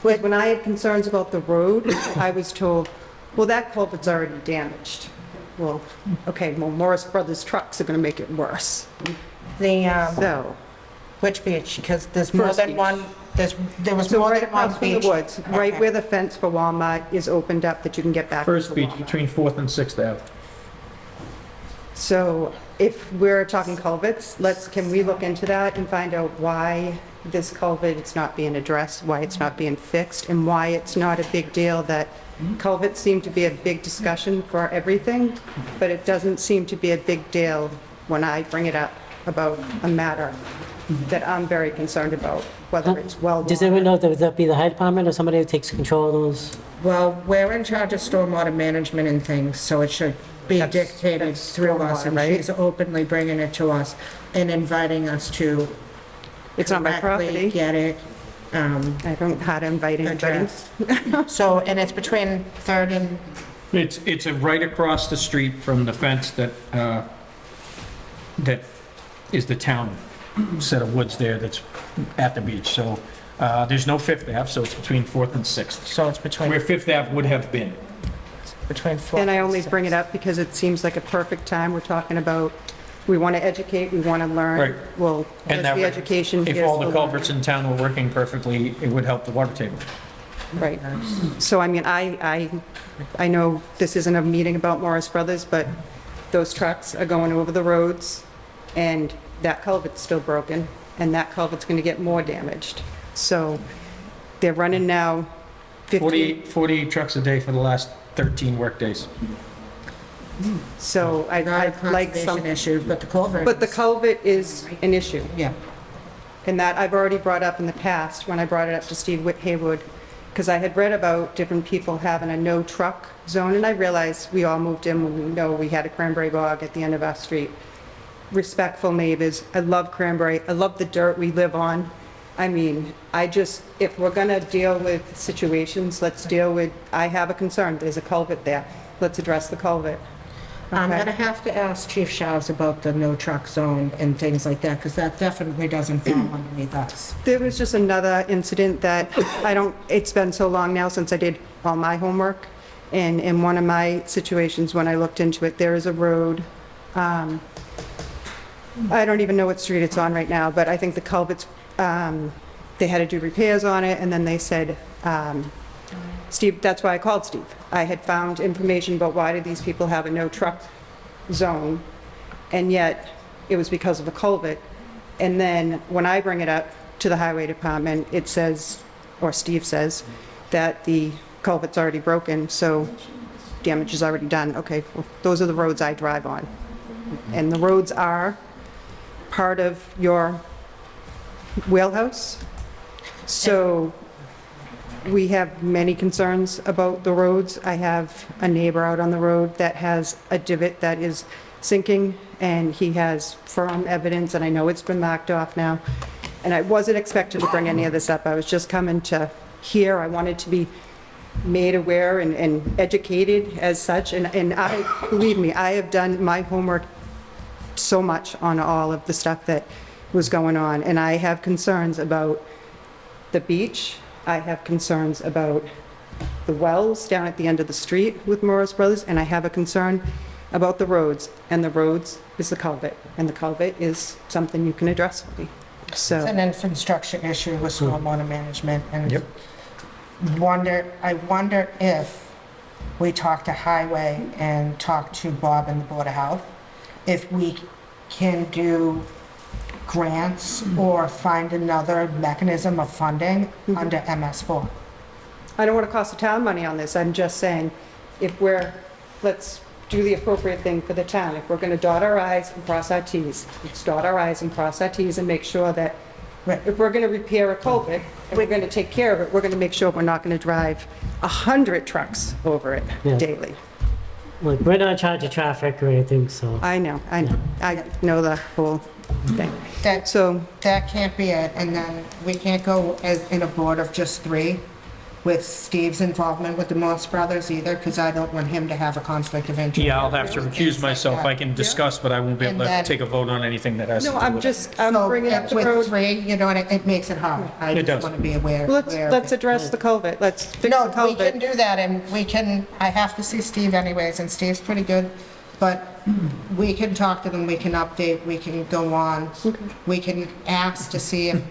When I had concerns about the road, I was told, well, that culvert's already damaged. Well, okay, well, Morris Brothers trucks are gonna make it worse. the, which beach? Because there's more First than beach. one, there was So more right than one across from beach. the woods, right Okay. where the fence for Walmart is opened up that you can get back. First into beach Walmart. between 4th and 6th Ave. So if we're talking culverts, can we look into that and find out why this culvert is not being addressed, why it's not being fixed, and why it's not a big deal that culverts seem to be a big discussion for everything, but it doesn't seem to be a big deal when I bring it up about a matter that I'm very concerned about, whether it's well. Does anyone know, would that be the High Department or somebody who takes control of those? Well, we're in charge of stormwater management and things, so it should be dictated that's through us, and stormwater, right? she's openly bringing it to us and inviting us to It's not my correctly property. get it I don't know how to invite anybody. addressed. So, and it's between Third and, It's a right across the street from the fence that is the town set of woods there that's at the beach. So there's no 5th Ave, so it's between 4th and 6th. so it's between, Where 5th Ave would have been. between 4th And I only and bring it up because it seems like a perfect time. We're talking about, we want to educate, we want to learn. Right. Well, And here's that the would- education. If here's all the learning. culverts in town were working perfectly, it would help the water table. Right. So I mean, I know this isn't a meeting about Morris Brothers, but those trucks are going over the roads, and that culvert's still broken, and that culvert's gonna get more damaged. So they're running now 50. 48 trucks a day for the last 13 workdays. So I'd like some. Conservation issue, but the culvert. But the culvert is an issue. Yeah. And that I've already brought up in the past, when I brought it up to Steve Haywood, because I had read about different people having a no-truck zone, and I realized we all moved in when we know we had a cranberry bog at the end of our street. Respectful neighbors, I love cranberry, I love the dirt we live on. I mean, if we're gonna deal with situations, let's deal with, I have a concern, there's a culvert there, let's address the culvert. I'm Okay. gonna have to ask Chief Shaw's about the no truck zone and things like that, because that definitely doesn't fall underneath us. There was just another incident that it's been so long now since I did all my homework. And in one of my situations, when I looked into it, there is a road, I don't even know what street it's on right now, but I think the culvert's, they had to do repairs on it, and then they said, Steve, that's why I called Steve. I had found information about why did these people have a no truck zone, and yet it was because of a culvert. And then when I bring it up to the highway department, it says, or Steve says, that the culvert's already broken, so damage is already done. Okay, well, those are the roads I drive on. And the roads are part of your wheelhouse. So we have many concerns about the roads. I have a neighbor out on the road that has a divot that is sinking, and he has firm evidence, and I know it's been marked off now. And I wasn't expected to bring any of this up. I was just coming to hear. I wanted to be made aware and educated as such. And believe me, I have done my homework so much on all of the stuff that was going on. And I have concerns about the beach. I have concerns about the wells down at the end of the street with Morris Brothers, and I have a concern about the roads, and the roads is the culvert, and the culvert is something you can address for me. So It's an infrastructure issue with stormwater management, and Yep. I wonder if we talk to Highway and talk to Bob and the Board of Health, if we can do grants or find another mechanism of funding under MS4. I don't want to cost the town money on this. I'm just saying, let's do the appropriate thing for the town. If we're going to dot our i's and cross our t's, let's dot our i's and cross our t's and make sure that if we're going to repair a culvert, and we're going to take care of it, we're going to make sure we're not going to drive 100 trucks over it daily. Like, we're not in charge of traffic or anything, so. I know. I know the whole thing. That can't be it, and then we can't go as in a board of just 3 with Steve's involvement with the Morse Brothers either, because I don't want him to have a conflict of interest. Yeah, I'll have to recuse myself. I can discuss, but I won't be able And to then- take a vote on anything that has to do No, with it. I'm bringing up the With road. 3, you know, and it makes it hard. I It just does. want to be aware. Let's aware of let's it. address the culvert. Let's fix the No, we culvert. can do that, and I have to see Steve anyways, and Steve's pretty good, but we can talk to them, we can update, we can go on. We can ask to see if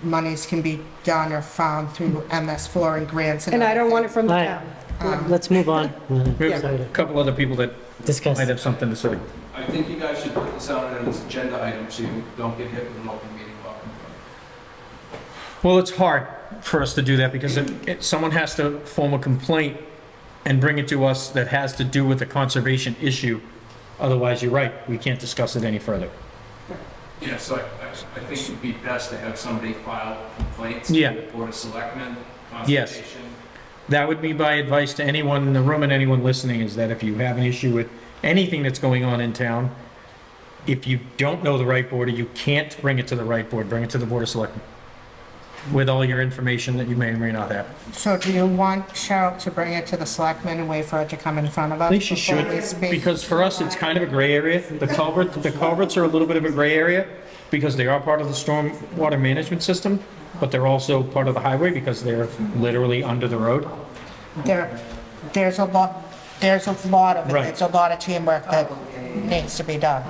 monies can be done or found through MS4 and grants. And I don't want it from the All town. right, let's move on. We have a couple other people that Discuss. might have something to say. I think you guys should put this out as an agenda item so you don't get hit with an open meeting law. Well, it's hard for us to do that because someone has to form a complaint and bring it to us that has to do with the conservation issue. Otherwise, you're right, we can't discuss it any further. Yeah, so I think it'd be best to have somebody file complaints. Yeah. To the Board of Selectmen, Yes. Conservation. That would be my advice to anyone in the room and anyone listening, is that if you have an issue with anything that's going on in town, if you don't know the right board, or you can't bring it to the right board, bring it to the Board of Selectmen with all your information that you may or may not have. So do you want Cheryl to bring it to the selectmen and wait for it to come in front of us? I think she before we should, speak? because for us, it's kind of a gray area. The culverts are a little bit of a gray area because they are part of the stormwater management system, but they're also part of the highway because they're literally under the road. There's a lot of it. Right. There's a lot of teamwork that needs to be done.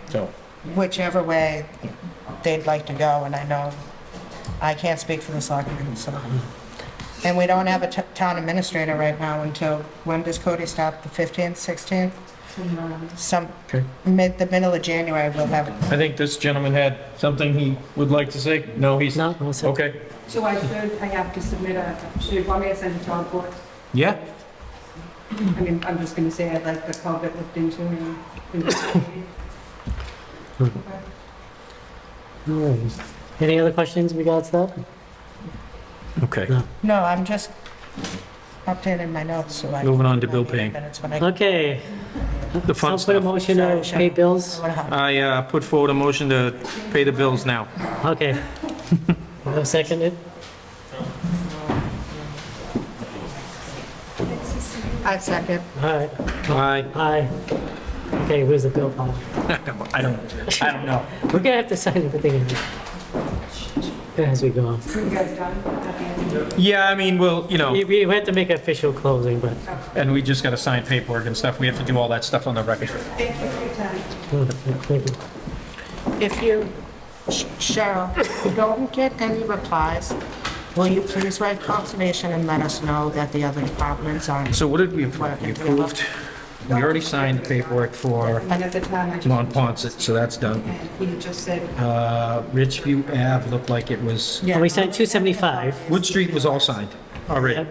So, Whichever way they'd like to go, and I know I can't speak for the selectmen, so. And we don't have a town administrator right now until, when does Cody start? The 15th, 16th? some, Okay. the middle of January, we'll have it. I think this gentleman had something he would like to say. No, he's, No, all set. okay. So I have to submit should you want me to send it to all boards? Yeah, I mean, I'm just gonna say I'd like the culvert looked into and investigated. All right. Any other questions in regards to that? okay. No. No, I'm just updating my notes, so I. Moving on to bill paying. Minutes when I- Okay. The fun Someone put a stuff. motion to pay bills? I put forward a motion to pay the bills now. Okay. Second it? I second. All right. Aye. Aye. Okay, where's the bill file? I don't know. We're gonna have to sign everything as we go. You guys done at the end? Yeah, I mean, well, you know, We have to make official closing, but and we just got to sign paperwork and stuff. We have to do all that stuff on the record. Thank you for your time. thank you. If you, Cheryl, if you don't get any replies, will you please write conservation and let us know that the other departments aren't So what did we approve? We approved, we already signed the paperwork for And at the time, I just. Mont Ponce, so that's done. And he just said, Ridgeview Ave looked like it was, And we sent 275. Wood Street was all signed already.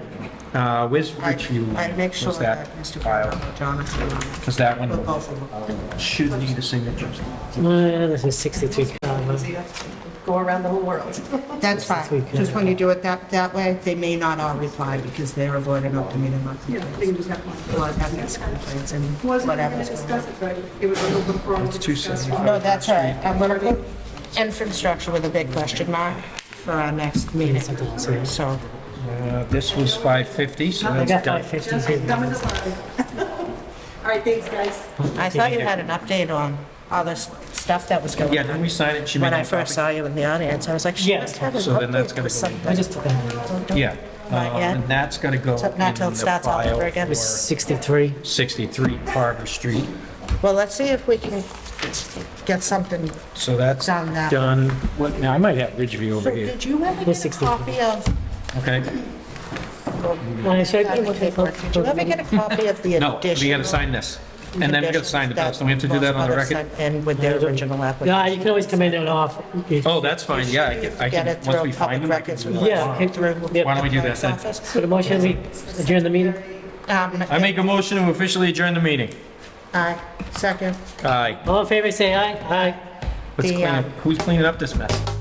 Where's Ridgeview? I make sure Was that that Mr. filed? Jonathan, Because that one with both of them. should need a signature. This is 63. go around the whole world. That's fine. Just when you do it that way, they may not all reply because they're avoiding open meeting law. Yeah, they can just have one. Well, ethics complaints and Wasn't going whatever. to discuss it, right? It was a little bit for. It's 275. No, that's all right. I'm gonna put infrastructure with a big question mark for our next meeting. So, This was 550, so I that's got done. 550. Done with the file. All right, thanks, guys. I thought you had an update on all this stuff that was going Yeah, on. didn't we sign it? She made When I that first copy? saw you in the audience, I was like, she Yeah. must have an So then that's update gonna or go- something. I just put that. Yeah. Not yet? And that's got to go So not till in it the starts all file over again? for 63. 63 Carver Street. Well, let's see if we can get something So that's done that. done. What, now I might have Ridgeview So over here. did you ever get a 60. copy of, Okay? Should I did you ever get a copy of the No, addition? we got to sign this. And then we got to sign the bills. Don't we have to do that on the record? And with their original application. Yeah, you can always come in and off. Oh, that's fine. Yeah, I Get can, it once we through find public them. I can records. do we that. Yeah. can through Why don't we do that then? office. Put a motion, we adjourn the meeting? I make a motion to officially adjourn the meeting. Aye, second. Aye. All in favor, say aye. Aye. Let's The, clean up. Who's cleaning up this mess?